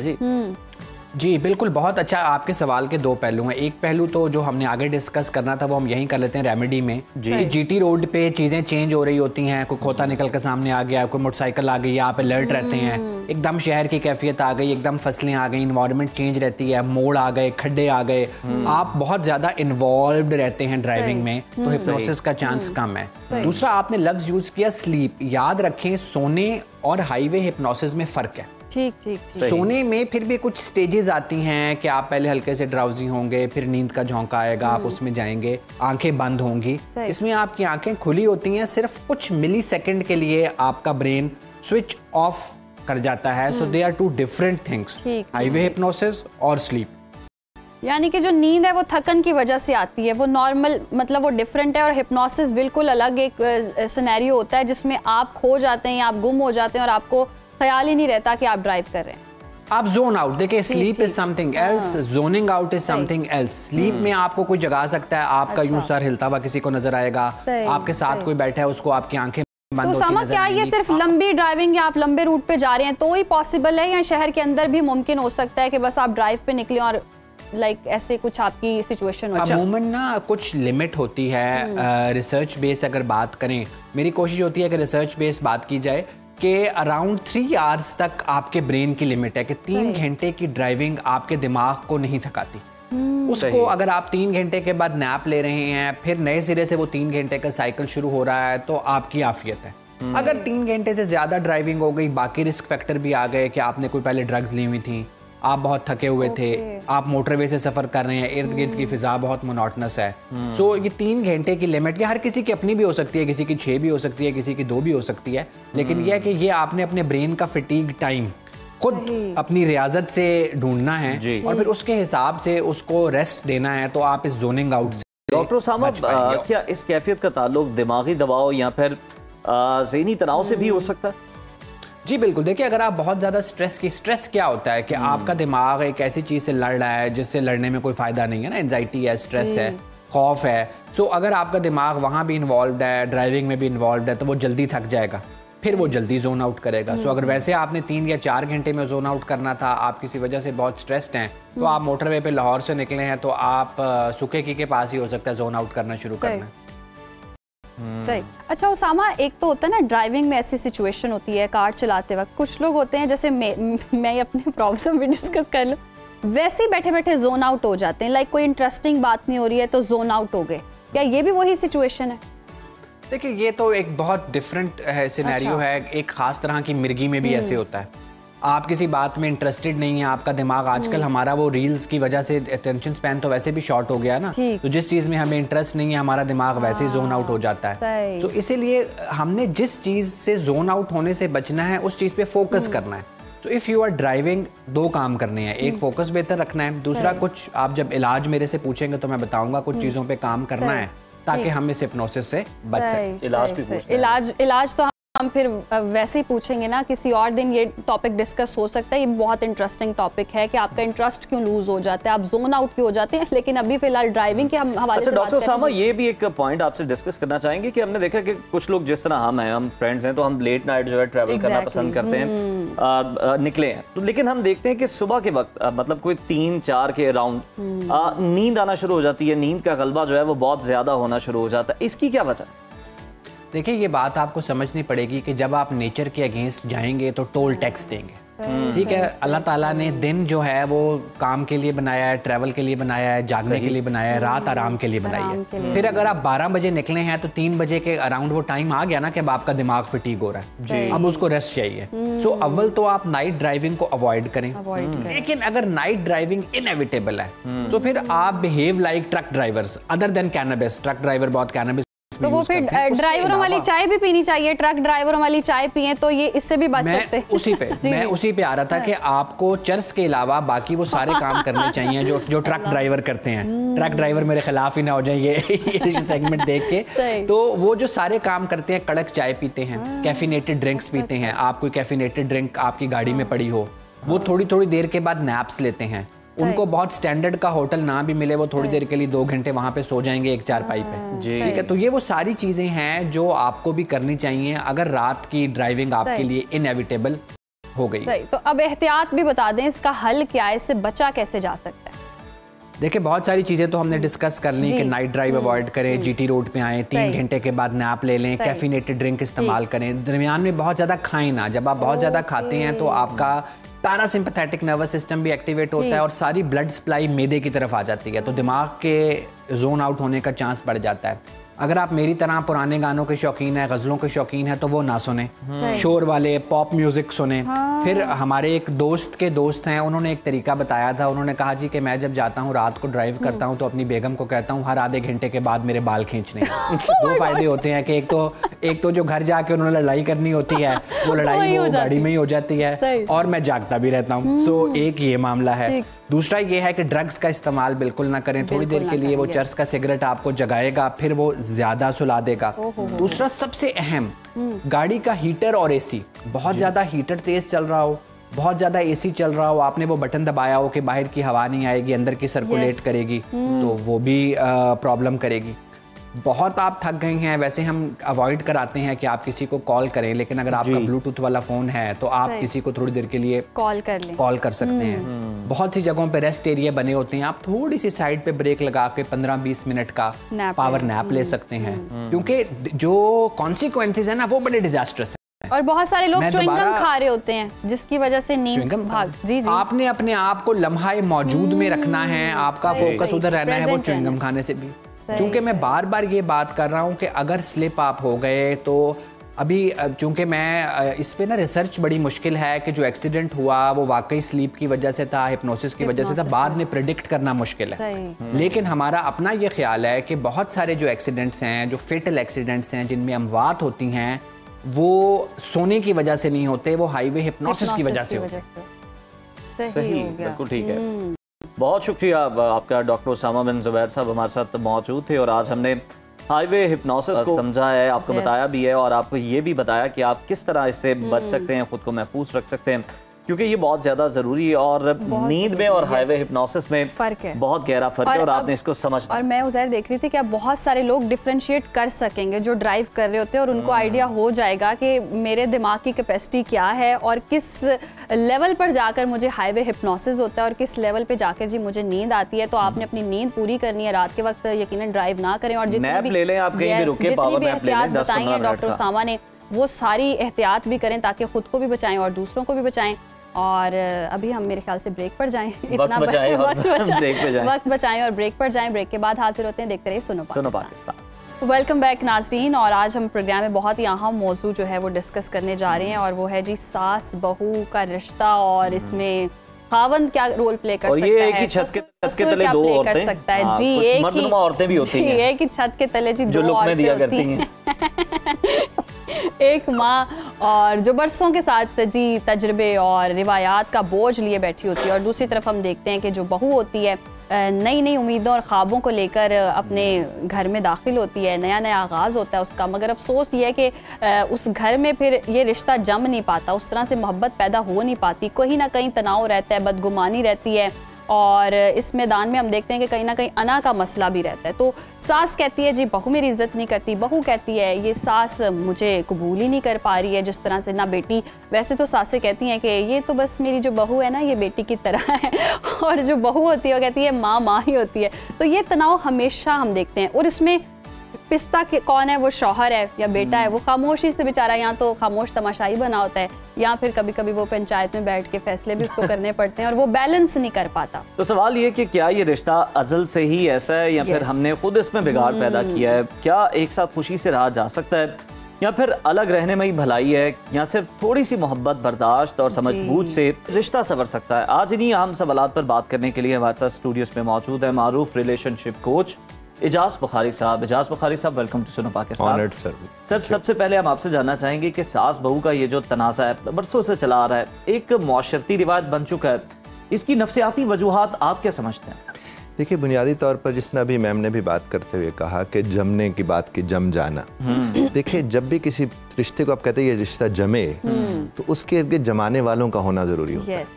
B: जी
G: बिल्कुल, बहुत अच्छा। आपके सवाल के 2 पहलू हैं। एक पहलू तो जो हमने आगे डिस्कस करना था वो हम यहीं कर लेते हैं रेमेडी में। जीटी रोड पे चीजें चेंज हो रही होती हैं, कोई खोता निकल कर सामने आ गया, कोई मोटरसाइकिल आ गई, आप अलर्ट रहते हैं, एकदम शहर की कैफियत आ गई, एकदम फसलें आ गई, इन्वायरमेंट चेंज रहती है, मोड़ आ गए, खड्डे आ गए, आप बहुत ज्यादा इन्वॉल्व रहते हैं ड्राइविंग में, तो हिप्नोसिस का चांस कम है। दूसरा, आपने लफ्ज यूज किया स्लीप। याद रखें, सोने और हाईवे हिप्नोसिस में फर्क है।
A: ठीक।
G: सोने में फिर भी कुछ स्टेजेस आती हैं कि आप पहले हल्के से ड्राउजी होंगे, फिर नींद का झोंका आएगा, आप उसमें जाएंगे, आंखें बंद होंगी। इसमें आपकी आंखें खुली होती हैं, सिर्फ कुछ मिली सेकेंड के लिए आपका ब्रेन स्विच ऑफ कर जाता है। So they are 2 different things, highway hypnosis और स्लीप।
A: यानी कि जो नींद है वो थकन की वजह से आती है, वो नॉर्मल मतलब वो डिफरेंट है, और हिप्नोसिस बिल्कुल अलग एक सिनेरियो होता है जिसमें आप खो जाते हैं, आप गुम हो जाते हैं और आपको ख्याल ही नहीं रहता कि आप ड्राइव कर रहे हैं।
G: आप जोन आउट, देखिए sleep is something else, zoning out is something else. Sleep में आपको कोई जगा सकता है, आपका यूं सर हिलता हुआ किसी को नजर आएगा, आपके साथ कोई बैठा है उसको आपकी आंखें बंद होती नजर आएंगी। तो क्या ये सिर्फ लंबी ड्राइविंग या आप लंबे रूट पे जा रहे हैं तो ही पॉसिबल है, या शहर के अंदर भी मुमकिन हो सकता है कि बस आप ड्राइव पे निकले और ऐसे कुछ आपकी सिचुएशन हो? अमूमन ना कुछ लिमिट होती है। रिसर्च बेस अगर बात करें, मेरी कोशिश होती है कि रिसर्च बेस बात की जाए कि अराउंड 3 आवर्स तक आपके ब्रेन की लिमिट है कि 3 घंटे की ड्राइविंग आपके दिमाग को नहीं थकाती। उसको अगर आप 3 घंटे के बाद नैप ले रहे हैं, फिर नए सिरे से वो 3 घंटे का साइकिल शुरू हो रहा है, तो आपकी आफियत है। अगर 3 घंटे से ज्यादा ड्राइविंग हो गई, बाकी रिस्क फैक्टर भी आ गए कि आपने कोई पहले ड्रग्स ली हुई थी, आप बहुत थके हुए थे, आप मोटरवे से सफर कर रहे हैं, इर्द गिर्द की फिजा बहुत मोनोटनस है, सो ये 3 घंटे की लिमिट, ये हर किसी की अपनी भी हो सकती है, किसी की 6 भी हो सकती है, किसी की 2 भी हो सकती है, लेकिन यह है कि ये आपने अपने ब्रेन का फिटीग टाइम खुद अपनी रियाजत से ढूंढना है और फिर उसके हिसाब से उसको रेस्ट देना है, तो आप इस जोनिंग आउट से।
B: डॉक्टर साहब, क्या इस कैफियत का ताल्लुक दिमागी दबाव या फिर ज़हनी तनाव से भी हो सकता है?
G: जी बिल्कुल, देखिए अगर आप बहुत ज़्यादा स्ट्रेस क्या होता है कि आपका दिमाग एक ऐसी चीज़ से लड़ रहा है जिससे लड़ने में कोई फ़ायदा नहीं है ना, एंजाइटी है, स्ट्रेस है, खौफ है। सो अगर आपका दिमाग वहाँ भी इन्वॉल्व है, ड्राइविंग में भी इन्वॉल्व है, तो वो जल्दी थक जाएगा, फिर वो जल्दी जोन आउट करेगा। सो अगर वैसे आपने 3 या 4 घंटे में जोन आउट करना था, आप किसी वजह से बहुत स्ट्रेस्ड हैं, तो आप मोटरवे पे लाहौर से निकले हैं, तो आप सुकेकी के पास ही हो सकता है जोन आउट करना शुरू करना।
A: सही। अच्छा उसामा, एक तो होता है ना ड्राइविंग में ऐसी सिचुएशन होती है कार चलाते वक्त, कुछ लोग होते हैं जैसे मैं अपनी प्रॉब्लम भी डिस्कस कर लूँ, वैसे ही बैठे बैठे जोन आउट हो जाते हैं, लाइक कोई इंटरेस्टिंग बात नहीं हो रही है तो जोन आउट हो गए, क्या ये भी वही सिचुएशन है?
G: देखिए ये तो एक बहुत डिफरेंट है सिनेरियो है, एक खास तरह की मिर्गी में भी ऐसे होता है। आप किसी बात में इंटरेस्टेड नहीं है, आपका दिमाग आजकल हमारा वो रील्स की वजह से अटेंशन स्पैन तो वैसे भी शॉर्ट हो गया है ना, तो जिस चीज़ में हमें इंटरेस्ट नहीं है हमारा दिमाग वैसे ही जोन आउट हो जाता है। तो इसीलिए हमने जिस चीज़ से जोन आउट होने से बचना है उस चीज़ पे फोकस करना है। तो इफ़ यू आर ड्राइविंग, 2 काम करने हैं, एक फोकस बेहतर रखना है, दूसरा कुछ आप जब इलाज मेरे से पूछेंगे तो मैं बताऊंगा कुछ चीज़ों पे काम करना है ताकि हम इस हिप्नोसिस से बच सकें।
A: इलाज तो हम फिर वैसे ही पूछेंगे ना, किसी और दिन ये टॉपिक डिस्कस हो सकता है। ये बहुत इंटरेस्टिंग टॉपिक है कि आपका इंटरेस्ट क्यों लूज हो जाता है, आप जोन आउट क्यों हो जाते हैं, लेकिन अभी फिलहाल ड्राइविंग के हम हवाले से
B: डॉक्टर उसामा ये भी एक पॉइंट आपसे डिस्कस करना चाहेंगे कि हमने देखा कि कुछ लोग जिस तरह हम फ्रेंड्स हैं तो हम लेट नाइट जो है ट्रैवल करना पसंद करते हैं, निकले हैं तो, लेकिन हम देखते हैं कि सुबह के वक्त मतलब कोई 3-4 के अराउंड नींद आना शुरू हो जाती है, नींद का गलबा जो है वो बहुत ज्यादा होना शुरू हो जाता है, इसकी क्या वजह?
G: देखिए ये बात आपको समझनी पड़ेगी कि जब आप नेचर के अगेंस्ट जाएंगे तो टोल टैक्स देंगे, ठीक है। अल्लाह ताला ने दिन जो है वो काम के लिए बनाया है, ट्रैवल के लिए बनाया है, जागने के लिए बनाया है, रात आराम के लिए बनाई है। फिर अगर आप 12 बजे निकले हैं तो 3 बजे के अराउंड वो टाइम आ गया ना कि अब आपका दिमाग फटीग हो रहा है, अब उसको रेस्ट चाहिए। सो अव्वल तो आप नाइट ड्राइविंग को अवॉइड करें, लेकिन अगर नाइट ड्राइविंग इनएविटेबल है तो फिर आप behave like truck drivers other than cannabis. Truck driver बहुत कैनबिस,
A: तो वो फिर ड्राइवरों वाली चाय भी पीनी चाहिए, ट्रक ड्राइवरों वाली चाय पिए तो ये इससे भी बच सकते हैं।
G: मैं उसी पे आ रहा था कि आपको चर्च के अलावा बाकी वो सारे काम करने चाहिए जो ट्रक ड्राइवर करते हैं। ट्रक ड्राइवर मेरे खिलाफ ही ना हो जाए ये सेगमेंट देख के। तो वो जो सारे काम करते हैं, कड़क चाय पीते हैं, कैफिनेटेड ड्रिंक्स पीते हैं, आप कोई कैफिनेटेड ड्रिंक आपकी गाड़ी में पड़ी हो, वो थोड़ी देर के बाद नैप्स लेते हैं, उनको बहुत स्टैंडर्ड का होटल ना भी मिले वो थोड़ी देर के लिए 2 घंटे वहां पे सो जाएंगे एक चारपाई पे, ठीक है। तो ये वो सारी चीजें हैं जो आपको भी करनी चाहिए अगर रात की ड्राइविंग आपके लिए इनएविटेबल हो गई।
A: तो अब एहतियात भी बता दें, इसका हल क्या है, इससे बचा कैसे जा सकता है?
G: देखिए बहुत सारी चीजें तो हमने डिस्कस कर ली कि नाइट ड्राइव अवॉइड करें, जीटी रोड पे आएं, 3 घंटे के बाद नैप ले लें, कैफिनेटेड ड्रिंक इस्तेमाल करें, दरमियान में बहुत ज्यादा खाएं ना। जब आप बहुत ज्यादा खाते हैं तो आपका पैरासिम्पैथेटिक नर्वस सिस्टम भी एक्टिवेट होता है और सारी ब्लड सप्लाई मैदे की तरफ आ जाती है, तो दिमाग के जोन आउट होने का चांस बढ़ जाता है। अगर आप मेरी तरह पुराने गानों के शौकीन हैं, गज़लों के शौकीन हैं, तो वो ना सुने, शोर वाले पॉप म्यूजिक सुने। फिर हमारे एक दोस्त के दोस्त हैं, उन्होंने एक तरीका बताया था, उन्होंने कहा जी कि मैं जब जाता हूँ रात को ड्राइव करता हूँ तो अपनी बेगम को कहता हूँ हर आधे घंटे के बाद मेरे बाल खींचने। 2 फायदे होते हैं कि एक तो जो घर जाके उन्होंने लड़ाई करनी होती है वो लड़ाई वो गाड़ी में ही हो जाती है और मैं जागता भी रहता हूँ। सो एक ये मामला है। दूसरा ये है कि ड्रग्स का इस्तेमाल बिल्कुल ना करें, थोड़ी देर के लिए वो चर्च का सिगरेट आपको जगाएगा, फिर वो ज्यादा सुला देगा। दूसरा सबसे अहम, गाड़ी का हीटर और एसी, बहुत ज्यादा हीटर तेज चल रहा हो, बहुत ज्यादा एसी चल रहा हो, आपने वो बटन दबाया हो कि बाहर की हवा नहीं आएगी, अंदर की सर्कुलेट करेगी, तो वो भी प्रॉब्लम करेगी। बहुत आप थक गए हैं, वैसे हम अवॉइड कराते हैं कि आप किसी को कॉल करें, लेकिन अगर आपका ब्लूटूथ वाला फोन है तो आप किसी को थोड़ी देर के लिए कॉल कर सकते हैं। बहुत सी जगहों पे रेस्ट एरिया बने होते हैं, आप थोड़ी सी साइड पे ब्रेक लगा के 15-20 मिनट का पावर नैप ले सकते हैं, क्योंकि जो कॉन्सिक्वेंसेस है ना वो बड़े डिजास्टर्स है।
A: और बहुत सारे लोग च्युइंगम खा रहे होते हैं जिसकी वजह से नींद भाग। जी।
G: आपने अपने आप को लम्हाए मौजूद में रखना है, आपका फोकस उधर रहना है, वो च्युइंगम खाने से भी। चूंकि मैं बार बार ये बात कर रहा हूँ कि अगर स्लिप आप हो गए तो अभी चूंकि मैं इस पे ना रिसर्च बड़ी मुश्किल है कि जो एक्सीडेंट हुआ वो वाकई स्लीप की वजह से था, हिप्नोसिस की वजह से था, बाद में प्रेडिक्ट करना मुश्किल है। लेकिन हमारा अपना ये ख्याल है कि बहुत सारे जो एक्सीडेंट्स हैं, जो फेटल एक्सीडेंट्स हैं जिनमें अमवात होती हैं, वो सोने की वजह से नहीं होते, वो हाईवे हिप्नोसिस की वजह से होते हैं।
B: सही, बिल्कुल ठीक है। बहुत शुक्रिया आपका डॉक्टर उसामा बिन जुबैर साहब हमारे साथ मौजूद थे और आज हमने हाईवे हिप्नोसिस को समझा है, आपको बताया भी है और आपको ये भी बताया कि आप किस तरह इससे बच सकते हैं, खुद को महफूज रख सकते हैं। क्योंकि ये बहुत ज्यादा जरूरी है और नींद में और हाईवे हिप्नोसिस में
A: फर्क है,
B: बहुत गहरा फर्क है और आपने इसको समझ।
A: और मैं उज़ैर देख रही थी कि अब बहुत सारे लोग डिफरेंशिएट कर सकेंगे जो ड्राइव कर रहे होते हैं, और उनको आइडिया हो जाएगा कि मेरे दिमाग की कैपेसिटी क्या है और किस लेवल पर जाकर मुझे हाईवे हिप्नोसिस होता है और किस लेवल पे जाकर जी मुझे नींद आती है। तो आपने अपनी नींद पूरी करनी है, रात के वक्त यकीनन ड्राइव ना करें, और जितनी भी एहतियात बताई है डॉक्टर उसामा ने वो सारी एहतियात भी करें ताकि खुद को भी बचाएं और दूसरों को भी बचाएं। और अभी हम मेरे ख्याल से ब्रेक पर जाएं, इतना वक्त बचाएं और ब्रेक पर जाएं। ब्रेक के बाद हाजिर होते हैं, देखते रहिए सुनो पाकिस्तान। वेलकम बैक नाज़रीन, और आज हम प्रोग्राम में बहुत ही अहम मौजू जो है वो डिस्कस करने जा रहे हैं, और वो है जी सास बहू का रिश्ता, और इसमें खावंद क्या रोल प्ले कर सकता है,
B: और ये एक छत के तले दो औरतें कर सकता है जी, एक ही औरतें भी होती हैं, एक
A: ही छत के तले जी
B: दो औरतें होती हैं।
A: एक माँ और जो बरसों के साथ जी तजर्बे और रिवायात का बोझ लिए बैठी होती है, और दूसरी तरफ हम देखते हैं कि जो बहू होती है नई नई उम्मीदों और ख्वाबों को लेकर अपने घर में दाखिल होती है, नया नया आगाज़ होता है उसका, मगर अफसोस ये है कि उस घर में फिर ये रिश्ता जम नहीं पाता, उस तरह से मोहब्बत पैदा हो नहीं पाती, कहीं ना कहीं तनाव रहता है, बदगुमानी रहती है, और इस मैदान में हम देखते हैं कि कहीं ना कहीं अना का मसला भी रहता है। तो सास कहती है जी बहू मेरी इज्जत नहीं करती, बहू कहती है ये सास मुझे कबूल ही नहीं कर पा रही है जिस तरह से, ना बेटी, वैसे तो सासें कहती हैं कि ये तो बस मेरी जो बहू है ना ये बेटी की तरह है, और जो बहू होती है वो कहती है माँ ही होती है। तो ये तनाव हमेशा हम देखते हैं, और इसमें पिस्ता के कौन है, वो शौहर है या बेटा है, वो खामोशी से बेचारा यहाँ तो खामोश तमाशाई बना होता है, या फिर कभी कभी वो पंचायत में बैठ के फैसले भी उसको करने पड़ते हैं, और वो बैलेंस नहीं कर पाता।
B: तो सवाल ये कि क्या ये रिश्ता अज़ल से ही ऐसा है, या फिर हमने खुद इसमें बिगाड़ पैदा किया है? क्या एक साथ खुशी से रहा जा सकता है, या फिर अलग रहने में ही भलाई है, या सिर्फ थोड़ी सी मोहब्बत, बर्दाश्त और समझबूझ से रिश्ता संवर सकता है? आज इन्हीं अहम सवालात पर बात करने के लिए हमारे साथ स्टूडियोज में मौजूद है मारूफ रिलेशनशिप कोच एजाज बुखारी साहब। एजाज बुखारी साहब, welcome to Suno Pakistan. Sir, सबसे पहले हम आपसे जानना चाहेंगे कि सास बहू का ये जो तनाज़ा है बरसों से चला आ रहा है, एक मुआशरती रिवायत बन चुका है, इसकी नफ्सियाती वजूहात आप क्या समझते हैं?
H: देखिए, बुनियादी तौर पर जिस तरह अभी मैम ने भी बात करते हुए कहा कि जमने की बात की जम जाना, देखिए जब भी किसी रिश्ते को आप कहते हैं ये रिश्ता जमे, तो उसके इर्द गिर्द जमाने वालों का होना ज़रूरी होता है।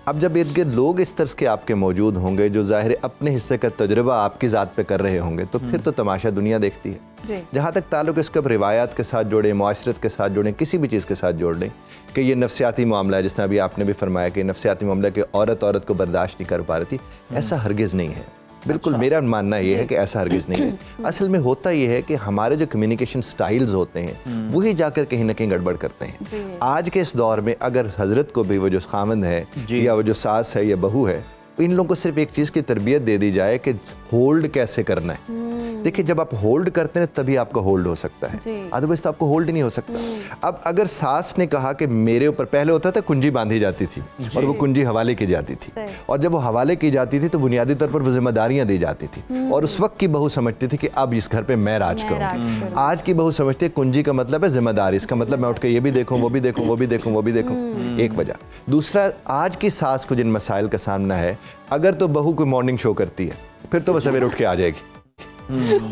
H: अब जब इर्द गिर्द लोग इस तरह के आपके मौजूद होंगे जो ज़ाहिर अपने हिस्से का तजुर्बा आपकी ज़ात पे कर रहे होंगे, तो फिर तो तमाशा दुनिया देखती है। जहाँ तक ताल्लुक़ इसके अब रिवायात के साथ जोड़ें, मुआशरत के साथ जोड़ें, किसी भी चीज़ के साथ जोड़ लें कि ये नफ्सियाती मामला है, जिस तरह अभी आपने भी फरमाया कि नफ्सियाती मामला कि औरत को बर्दाश्त नहीं कर पा रही थी, ऐसा हरगिज़ नहीं है। बिल्कुल मेरा मानना ये है कि ऐसा हरगिज़ नहीं है। असल में होता ये है कि हमारे जो कम्युनिकेशन स्टाइल्स होते हैं वही जाकर कहीं ना कहीं गड़बड़ करते हैं। आज के इस दौर में अगर हजरत को भी वो जो खामंद है या वो जो सास है या बहू है, इन लोगों को सिर्फ एक चीज़ की तरबियत दे दी जाए कि होल्ड कैसे करना है। देखिए, जब आप होल्ड करते हैं तभी आपका होल्ड हो सकता है, अदरवाइज तो आपको होल्ड नहीं हो सकता। अब अगर सास ने कहा कि मेरे ऊपर, पहले होता था कुंजी बांधी जाती थी और वो कुंजी हवाले की जाती थी, और जब वो हवाले की जाती थी तो बुनियादी तौर पर वो जिम्मेदारियां दी जाती थी, और उस वक्त की बहू समझती थी कि अब इस घर पे मैं राज करूंगी। आज की बहू समझती है कुंजी का मतलब है जिम्मेदारी, इसका मतलब मैं उठ के ये भी देखूं, वो भी देखूं, वो भी देखूं, वो भी देखूं। एक वजह। दूसरा, आज की सास को जिन मसाइल का सामना है, अगर तो बहू कोई मॉर्निंग शो करती है फिर तो वो सवेरे उठ के आ जाएगी,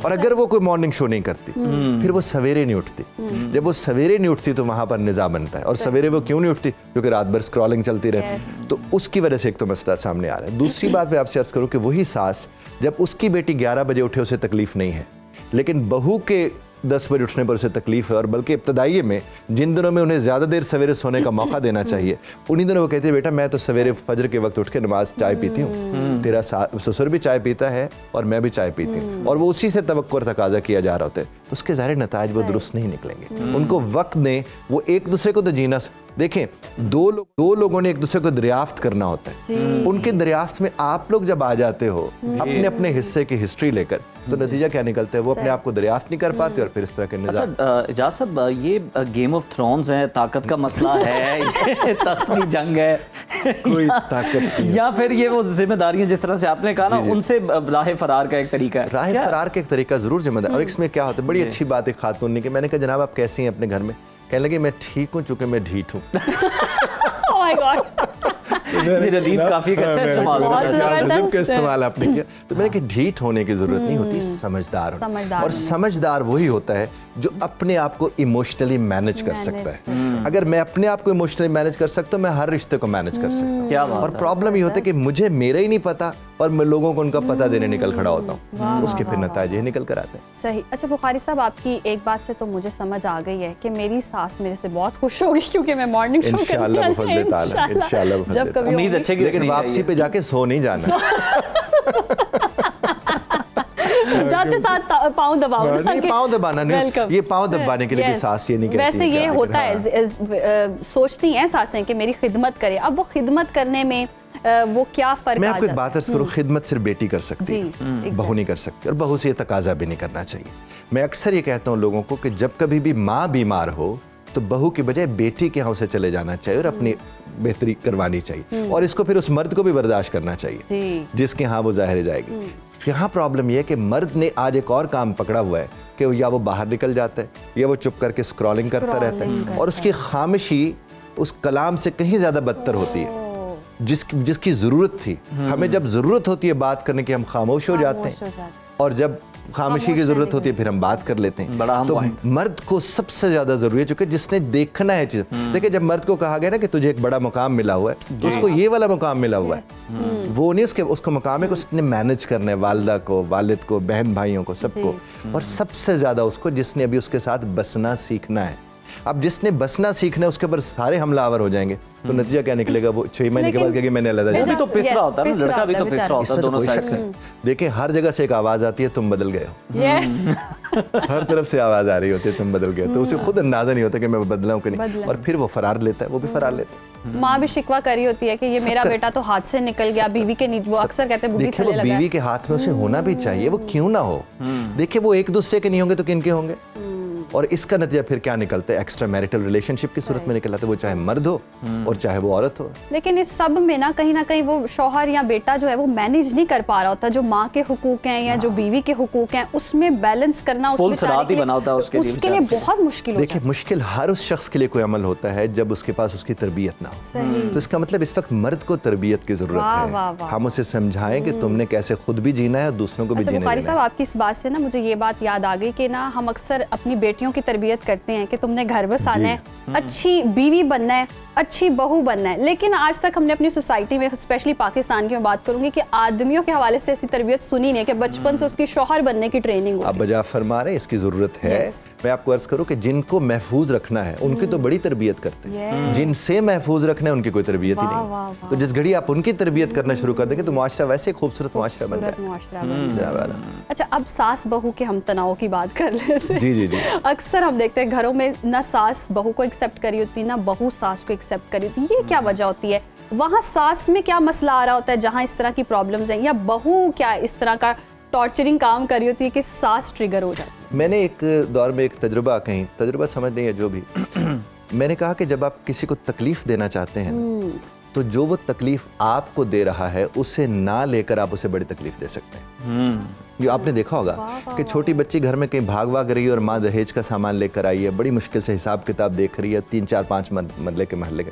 H: और अगर वो कोई मॉर्निंग शो नहीं करती फिर वो सवेरे नहीं उठती। जब वो सवेरे नहीं उठती तो वहां पर निज़ा बनता है, और सवेरे वो क्यों नहीं उठती? क्योंकि रात भर स्क्रॉलिंग चलती रहती, तो उसकी वजह से एक तो मसला सामने आ रहा है। दूसरी बात मैं आपसे अर्ज करूं कि वही सास जब उसकी बेटी 11 बजे उठे उसे तकलीफ नहीं है, लेकिन बहू के 10 बजे उठने पर उसे तकलीफ है, और बल्कि इब्तदाई में जिन दिनों में उन्हें ज़्यादा देर सवेरे सोने का मौका देना चाहिए, उन्हीं दिनों वो कहती है बेटा मैं तो सवेरे फजर के वक्त उठ के नमाज चाय पीती हूँ, तेरा ससुर भी चाय पीता है और मैं भी चाय पीती हूँ, और वो उसी से तवक्को और तकाजा किया जा रहा होता है, तो उसके ज़ाहिर नताज वो दुरुस्त नहीं निकलेंगे। उनको वक्त दें, वो एक दूसरे को तो जीना। देखें, दो लोगों ने एक दूसरे को दरियाफ्त करना होता है, उनके दरियाफ्त में आप लोग जब आ जाते हो अपने अपने हिस्से की हिस्ट्री लेकर, तो नतीजा क्या निकलता है? वो अपने आप को दरियाफ्त नहीं कर पाते और फिर इस तरह के निज़ाम।
B: एजाज साहब, ये गेम ऑफ थ्रोन्स है, ताकत का मसला है, ये तख्त की जंग है, कोई ताकत या फिर ये वो जिम्मेदारियां जिस तरह से आपने कहा ना, उनसे राह फरार का एक तरीका है? राह
H: फरार का एक तरीका जरूर जिम्मेदार। और इसमें क्या होता है, बड़ी अच्छी बात है खातून ने कि मैंने कहा जनाब आप कैसी हैं अपने घर में? कहने लगे मैं ठीक हूँ चूंकि मैं ढीठ हूँ।
B: लतीफ काफी अच्छा इस्तेमाल
H: का इस्तेमाल आपने किया। तो मैंने कहा ढीठ होने की जरूरत नहीं होती, समझदार होना। और समझदार वही होता है जो अपने आप को इमोशनली मैनेज कर सकता है। अगर मैं अपने आप को इमोशनली मैनेज कर सकता हूँ, मैं हर रिश्ते को मैनेज कर सकता हूँ। और प्रॉब्लम ये होता है कि मुझे मेरा ही नहीं पता और मैं लोगों को उनका पता देने निकल खड़ा होता हूँ, उसके फिर नतीजे निकल कर आते हैं।
A: सही। अच्छा बुखारी साहब, आपकी एक बात से तो मुझे समझ आ गई है कि मेरी सास मेरे से बहुत खुश होगी, क्योंकि मैं मॉर्निंग शो
H: इंशाल्लाह
A: जब कभी
B: उम्मीद अच्छी की,
H: लेकिन वापसी पे जाके सो नहीं जाना।
A: जाते साथ पाँव दबाओ,
H: नहीं पाँव दबाना नहीं, ये पाँव दबाने के लिए भी सास ये नहीं कहती।
A: वैसे ये होता है, सोचती हैं सासें कि मेरी खिदमत करे। अब वो खिदमत करने में वो क्या फर्क?
H: मैं आपको एक बात अर्ज करूं, खिदमत सिर्फ बेटी कर सकती है, बहू नहीं कर सकती, और बहू से ये तकाजा भी नहीं करना चाहिए। मैं अक्सर ये कहता हूँ लोगों को कि जब कभी भी माँ बीमार हो तो बहू की बजाय बेटी के यहाँ उसे चले जाना चाहिए और अपनी बेहतरी करवानी चाहिए, और इसको फिर उस मर्द को भी बर्दाश्त करना चाहिए जिसके यहाँ वो जाहिर जाएगी। यहाँ प्रॉब्लम यह है कि मर्द ने आज एक और काम पकड़ा हुआ है कि या वो बाहर निकल जाता है या वो चुप करके स्क्रॉलिंग करता रहता है, और उसकी खामोशी उस कलाम से कहीं ज्यादा बदतर होती है जिसकी जरूरत थी। हमें जब जरूरत होती है बात करने की हम खामोश हो जाते हैं, और जब खामोशी की जरूरत होती है फिर हम बात कर लेते हैं। तो मर्द को सबसे ज्यादा जरूरी है, क्योंकि जिसने देखना है चीज। देखिए जब मर्द को कहा गया ना कि तुझे एक बड़ा मुकाम मिला हुआ है, तो उसको ये वाला मुकाम मिला हुआ है, वो नहीं उसको मुकाम है कि उसने मैनेज करना है वालिदा को, वालिद को, बहन भाइयों को, सबको। और सबसे ज्यादा उसको जिसने अभी उसके साथ बसना सीखना है। अब जिसने बसना सीखना है उसके ऊपर सारे हमलावर हो जाएंगे, तो नतीजा क्या निकलेगा? वो 6 महीने के बाद कहेंगे मैंने अलग
B: वो भी तो पिस रहा होता है ना, लड़का भी तो पिस रहा होता है दोनों साइड से।
H: देखिए हर जगह से एक आवाज आती है तुम बदल गए हो। हर तरफ से आवाज आ रही होती है तुम बदल गए, तो उसे खुद अंदाजा नहीं होता कि मैं बदला हूं कि नहीं, और फिर वो फरार लेता है, वो भी फरार लेता है।
A: माँ भी शिकवा करी होती है कि ये मेरा बेटा तो हाथ से निकल गया, बीवी के नीचे। वो अक्सर कहते हैं
H: देखिए वो बीवी के हाथ में उसे होना भी चाहिए, वो क्यों ना हो। देखिए वो एक दूसरे के नहीं होंगे तो किनके होंगे, और इसका नतीजा फिर क्या निकलता है? एक्स्ट्रा मैरिटल रिलेशनशिप की सूरत में निकल आता है, वो चाहे मर्द हो और चाहे वो औरत हो।
A: लेकिन इस सब में ना कहीं वो शौहर या बेटा जो है वो मैनेज नहीं कर पा रहा होता, जो माँ के हुकूक हैं या जो बीवी के हुकूक हैं, उसमें बैलेंस करना उसके लिए बहुत मुश्किल होता है।
H: देखिए मुश्किल हर उस शख्स के लिए कोई अमल होता है जब उसके पास उसकी तरबियत ना हो। तो इसका मतलब इस वक्त मर्द को तरबियत की जरूरत है। हम उसे समझाएं कि तुमने कैसे खुद भी जीना है और दूसरों को भी जीना है।
A: बुखारी साहब आपकी इस बात से ना मुझे ये बात याद आ गई कि ना हम अक्सर अपनी बेटियों की तरबियत करते हैं कि तुमने घर बसाना है, अच्छी बीवी बनना है, अच्छी बहू बनना है, लेकिन आज तक हमने अपनी सोसाइटी में, स्पेशली पाकिस्तान की मैं बात करूंगी, कि आदमियों के हवाले से ऐसी तरबियत सुनी नहीं कि बचपन से उसकी शौहर बनने की ट्रेनिंग हो।
H: अब बजा फरमा रहे इसकी जरूरत है। मैं आपको अर्ज करूं कि जिनको महफूज रखना है उनकी तो बड़ी तरबियत करते हैं, जिनसे महफूज रखना है उनकी कोई तरबियत ही नहीं। तो जिस घड़ी आप उनकी तरबियत करना शुरू कर देंगे तो मुआशरा वैसे खूबसूरत मुआशरा बन जाएगा।
A: अच्छा अब सास बहू के हम तनाव की बात कर लेते हैं।
H: जी।
A: अक्सर हम देखते हैं घरों में ना सास बहू को एक्सेप्ट करी होती, ना बहू सास को एक्सेप्ट करी होती। ये क्या वजह होती है? वहाँ सास में क्या मसला आ रहा होता है जहाँ इस तरह की प्रॉब्लम्स हैं, या बहू क्या इस तरह का टॉर्चरिंग काम कर रही होती है कि सास ट्रिगर हो जाती है?
H: मैंने एक दौर में एक तजुर्बा समझ नहीं है जो भी मैंने कहा कि जब आप किसी को तकलीफ देना चाहते हैं तो जो वो तकलीफ आपको दे रहा है उसे ना लेकर आप उसे बड़ी तकलीफ दे सकते हैं। ये आपने देखा होगा कि छोटी बच्ची घर में कहीं भाग रही है और माँ दहेज का सामान लेकर आई है, बड़ी मुश्किल से हिसाब किताब देख रही है, 3-4-5 मरले के महल्ले के।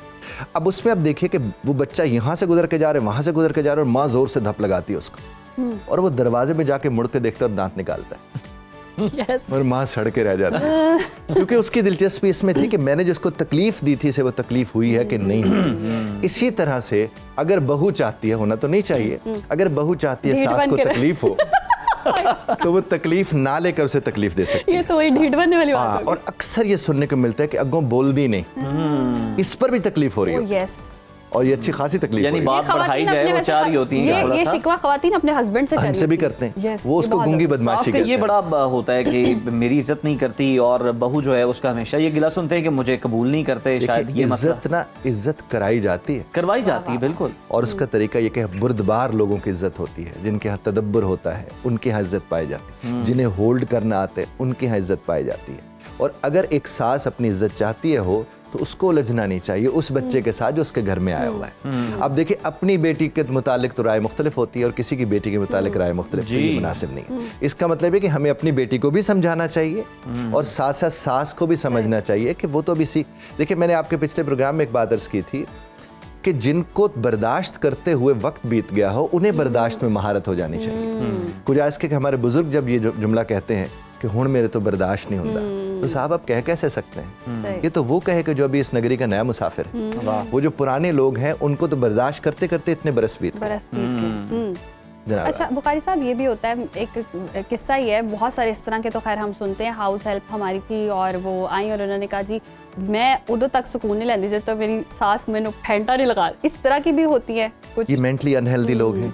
H: अब उसमें आप देखिए कि वो बच्चा यहाँ से गुजर के जा रहा है, वहाँ से गुजर के जा रहा है, और माँ जोर से धप लगाती है उसको, और वो दरवाजे में जाके मुड़ के देखता है और दांत निकालता है। और माँ सड़ के रह जाता है, क्योंकि उसकी दिलचस्पी इसमें थी कि मैंने जिसको तकलीफ दी थी इसे वो तकलीफ हुई है कि नहीं हुई। इसी तरह से अगर बहू चाहती है, होना तो नहीं चाहिए, अगर बहू चाहती है सास को तकलीफ हो तो वो तकलीफ ना लेकर उसे तकलीफ दे सकती है।
A: ये तो वही ढीठ बनने वाली बात है।
H: और अक्सर ये सुनने को मिलता है कि अग्गों बोल दी नहीं, इस पर भी तकलीफ हो रही है। और ये अच्छी खासी तकलीफ,
B: यानी बात बढ़ाई जाए वो चार ही होती है।
A: ये शिकवा खवातीन अपने हस्बैंड से
H: हमसे भी करते हैं, वो उसको गुंगी बदमाशी करते हैं।
B: ये बड़ा होता है कि मेरी इज्जत नहीं करती, और बहू जो है उसका हमेशा ये गिला सुनते हैं कि मुझे कबूल नहीं करते। शायद ये
H: इज्जत कराई जाती है,
B: करवाई जाती है बिल्कुल।
H: और उसका तरीका ये कि बुर्दबार लोगों की इज्जत होती है, जिनके यहाँ तदब्बर होता है उनके यहाँ इज्जत पाई जाती है, जिन्हें होल्ड करना आते हैं उनके यहाँ इज्जत पाई जाती है। और अगर एक सास अपनी इज्जत चाहती है हो तो उसको उलझना नहीं चाहिए उस बच्चे के साथ जो उसके घर में आया हुआ है। अब देखिए अपनी बेटी के मुतालिक तो राय मुख्तलिफ होती है और किसी की बेटी के मुतालिक राय मुख्तलिफ, ये मुनासिब नहीं है। इसका मतलब है कि हमें अपनी बेटी को भी समझाना चाहिए और साथ साथ सास को भी समझना चाहिए कि वो तो भी देखिए मैंने आपके पिछले प्रोग्राम में एक बात अर्ज की थी कि जिनको बर्दाश्त करते हुए वक्त बीत गया हो उन्हें बर्दाश्त में महारत हो जानी चाहिए। कुछ आज के हमारे बुजुर्ग जब ये जुमला कहते हैं कि हुण मेरे तो बर्दाश्त नहीं होता, तो साहब आप कह कैसे सकते हैं? ये तो वो कहे कि जो अभी इस नगरी का नया मुसाफिर है। वो जो पुराने लोग हैं उनको तो बर्दाश्त करते करते इतने बरस बीत गए।
A: अच्छा बुखारी साहब, ये भी होता है, एक किस्सा ही है, बहुत सारे इस तरह के तो खैर हम सुनते हैं। हाउस हेल्प हमारी थी और वो आई और उन्होंने कहा जी मैं उदो तक सुकून नहीं लेंदी जब तो मेरी सास मैंने फेंटा नहीं लगा। इस तरह की भी होती है कुछ।
H: ये मेंटली अनहेल्दी लोग हैं,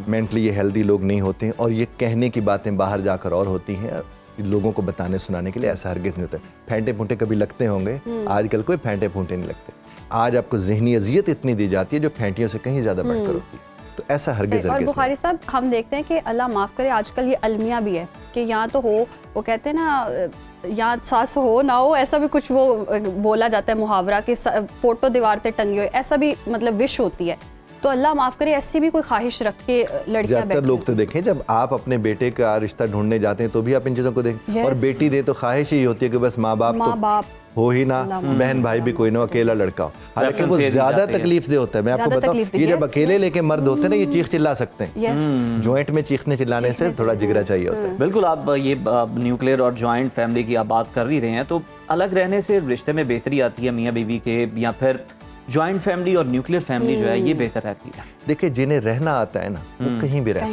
H: मेंटली ये हेल्दी लोग नहीं होते हैं, और ये कहने की बातें बाहर जाकर और होती हैं, लोगों को बताने सुनाने के लिए ऐसा हरगिज नहीं होता। फेंटे फूंटे कभी लगते होंगे, आजकल कोई फेंटे फूंटे नहीं लगते। आज आपको जहनी अजियत इतनी दी जाती है जो फेंटियों से कहीं ज्यादा बढ़कर होती है, तो ऐसा हरगिज
A: और बुखारी साहब हम देखते हैं कि अल्लाह माफ़ करे आजकल ये अलमिया भी है कि यहाँ तो हो, वो कहते हैं ना यहाँ सास हो ना हो, ऐसा भी कुछ वो बोला जाता है मुहावरा कि फोटो दीवार पे टंगी हो, ऐसा भी मतलब विश होती है। तो अल्लाह माफ़ करे ऐसी भी कोई ख्वाहिश रख के लड़कियां
H: ज्यादातर लोग तो देखें जब आप अपने बेटे का रिश्ता ढूंढने जाते हैं तो भी आप इन चीज़ों को देखें। और बेटी दे तो ख्वाहिश ही होती है कि बस माँ बाप हो ही ना, बहन भाई भी कोई ना, अकेला लड़का हो। हालांकि वो ज्यादा तकलीफ दे होता है। मैं आपको बताऊं, ये जब अकेले लेके मर्द होते हैं ना, ये चीख चिल्ला सकते हैं। जॉइंट में चीखने चिल्लाने से थोड़ा जिगरा चाहिए होता है।
B: बिल्कुल, आप ये न्यूक्लियर और जॉइंट फैमिली की आप बात कर ही रहे हैं, तो अलग रहने से रिश्ते में बेहतरी आती है मियाँ बीवी के, या फिर जॉइंट फैमिली और न्यूक्लियर फैमिली जो है ये बेहतर रहती है?
H: देखिए जिन्हें रहना आता है ना वो कहीं भी रह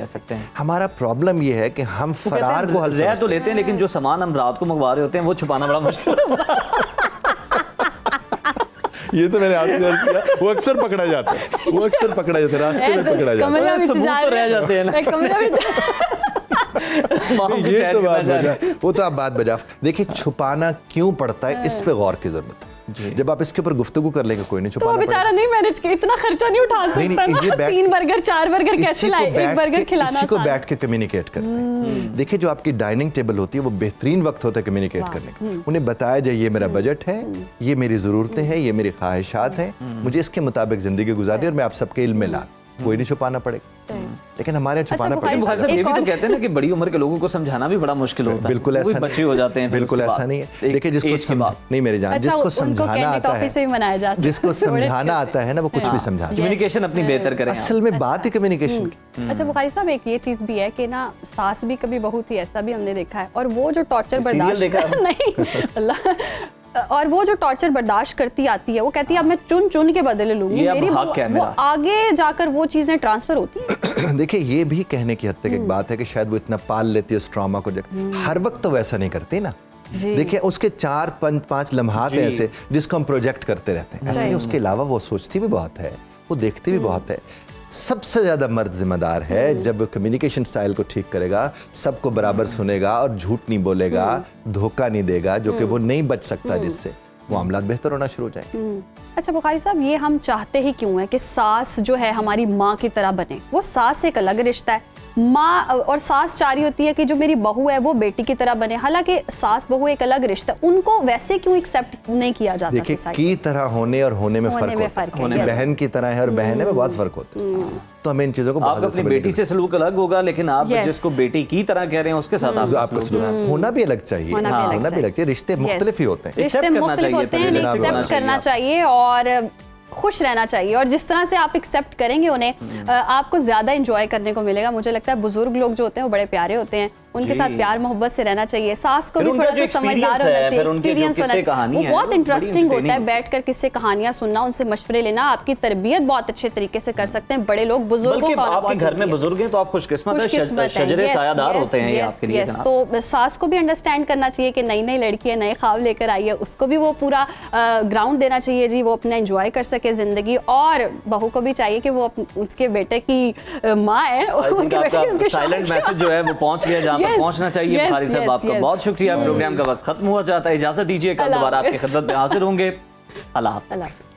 H: सकते हैं। हमारा प्रॉब्लम ये है कि हम फरार को हल
B: रह तो लेते हैं, लेकिन जो सामान हम रात को मंगवा रहे होते हैं वो छुपाना बड़ा मुश्किल होता है।
H: ये तो मैंने आपसे अर्ज किया, वो अक्सर पकड़ा जाता है, रास्ते में पकड़ा जाता है,
B: सबूत तो रह जाते हैं ना।
H: ये तो बात बजा, वो तो आप बात बजा। देखिए छुपाना क्यों पड़ता है, इस पे गौर की जरूरत है। जब आप इसके ऊपर गुफ्तगू कर लेंगे कोई नहीं छुपाना
A: तो बेचारा नहीं मैनेज किया, इतना खर्चा नहीं उठा सकता ना। 3 बर्गर 4 बर्गर कैसे लाए, एक बर्गर खिलाना।
H: इसी को बैठ के कम्युनिकेट करते हैं। देखिए जो आपकी डाइनिंग टेबल होती है वो बेहतरीन वक्त होता है कम्युनिकेट करने का। उन्हें बताया जाए ये मेरा बजट है, ये मेरी जरूरतें हैं, ये मेरी ख्वाहिशात हैं, मुझे इसके मुताबिक जिंदगी गुजारनी और मैं आप सबके इल्म में ला, कोई नहीं छुपाना पड़ेगा। लेकिन हमारे छुपाना पड़ेगा।
B: ये भी तो कहते हैं ना कि बड़ी उम्र के लोगों को समझाना भी बड़ा मुश्किल होता है।
H: बिल्कुल ऐसा
B: बच्चे हो जाते हैं।
H: बिल्कुल ऐसा नहीं है। देखिए जिसको नहीं मेरी जान, जिसको समझाना आता है, जिसको समझाना आता है ना, वो कुछ भी समझा।
B: कम्युनिकेशन अपनी बेहतर करें।
H: असल में बात ही कम्युनिकेशन की।
A: अच्छा बुखारी साहब एक ये चीज भी है कि ना सास भी कभी बहू थी, ऐसा भी हमने देखा है, और वो जो टॉर्चर बर्दाश्त नहीं अल्लाह, और वो जो टॉर्चर बर्दाश्त करती आती है, वो कहती है अब मैं चुन चुन के बदले लूंगी, मेरी वो आगे जाकर वो चीजें ट्रांसफर होती हैं।
H: देखिए ये भी कहने की हद तक एक बात है कि शायद वो इतना पाल लेती है उस ट्रॉमा को, हर वक्त तो वैसा नहीं करती ना। देखिए उसके 4-5 लम्हात ऐसे जिसको हम प्रोजेक्ट करते रहते हैं, ऐसे नहीं, उसके अलावा वो सोचती भी बहुत है, वो देखती भी बहुत है। सबसे ज्यादा मर्द जिम्मेदार है जब कम्युनिकेशन स्टाइल को ठीक करेगा, सबको बराबर सुनेगा और झूठ नहीं बोलेगा, धोखा नहीं देगा, जो कि वो नहीं बच सकता, जिससे मामलात बेहतर होना शुरू हो जाए।
A: अच्छा बुखारी साहब ये हम चाहते ही क्यों है कि सास जो है हमारी माँ की तरह बने? वो सास एक अलग रिश्ता है, माँ और सास चाह रही होती है कि जो मेरी बहू है वो बेटी की तरह बने, हालांकि सास बहू एक अलग रिश्ता, उनको वैसे क्यों एक्सेप्ट नहीं किया जाता?
H: देखिए की तरह होने और होने में फर्क होता है। बहन की तरह है और बहन है में बहुत फर्क होता है। तो हमें इन चीजों को
B: आप अपनी बेटी से सलूक अलग होगा, लेकिन आप जिसको बेटी की तरह कह रहे हैं उसके साथ आपका सलूक होना भी अलग चाहिए, होना भी अलग चाहिए। रिश्ते मुख्तलिफ ही होते हैं,
A: रिश्ते मुख्तलिफ होते हैं, एक्सेप्ट करना चाहिए और खुश रहना चाहिए। और जिस तरह से आप एक्सेप्ट करेंगे उन्हें, आपको ज्यादा एंजॉय करने को मिलेगा। मुझे लगता है बुजुर्ग लोग जो होते हैं वो बड़े प्यारे होते हैं, उनके साथ प्यार मोहब्बत से रहना चाहिए। सास को भी थोड़ा सा समझदार होना चाहिए, एक्सपीरियंस होना चाहिए। वो बहुत इंटरेस्टिंग होता है बैठकर किससे कहानियां सुनना, उनसे मशवरे लेना, आपकी तरबियत बहुत अच्छे तरीके से कर सकते हैं बड़े लोग, बुजुर्गों को।
B: आपके घर में बुजुर्ग हैं तो आप खुशकिस्मत हैं, शजरे सायादार होते हैं आपके लिए।
A: तो सास को भी अंडरस्टैंड करना चाहिए कि नई नई लड़की है, नए ख्वाब लेकर आई है, उसको भी वो पूरा ग्राउंड देना चाहिए जी, वो अपना एंजॉय कर सके जिंदगी। और बहू को भी चाहिए कि वो उसके बेटे की माँ है, उसके बेटे की
B: साइलेंट मैसेज जो है वो पहुंच गया जहां पर पहुंचना चाहिए। बुखारी साहब आपका बहुत शुक्रिया। प्रोग्राम का वक्त खत्म हुआ चाहता है, इजाजत दीजिए, कल दोबारा आपकी खिदमत में हाजिर होंगे। अल्लाह हाफ़िज़।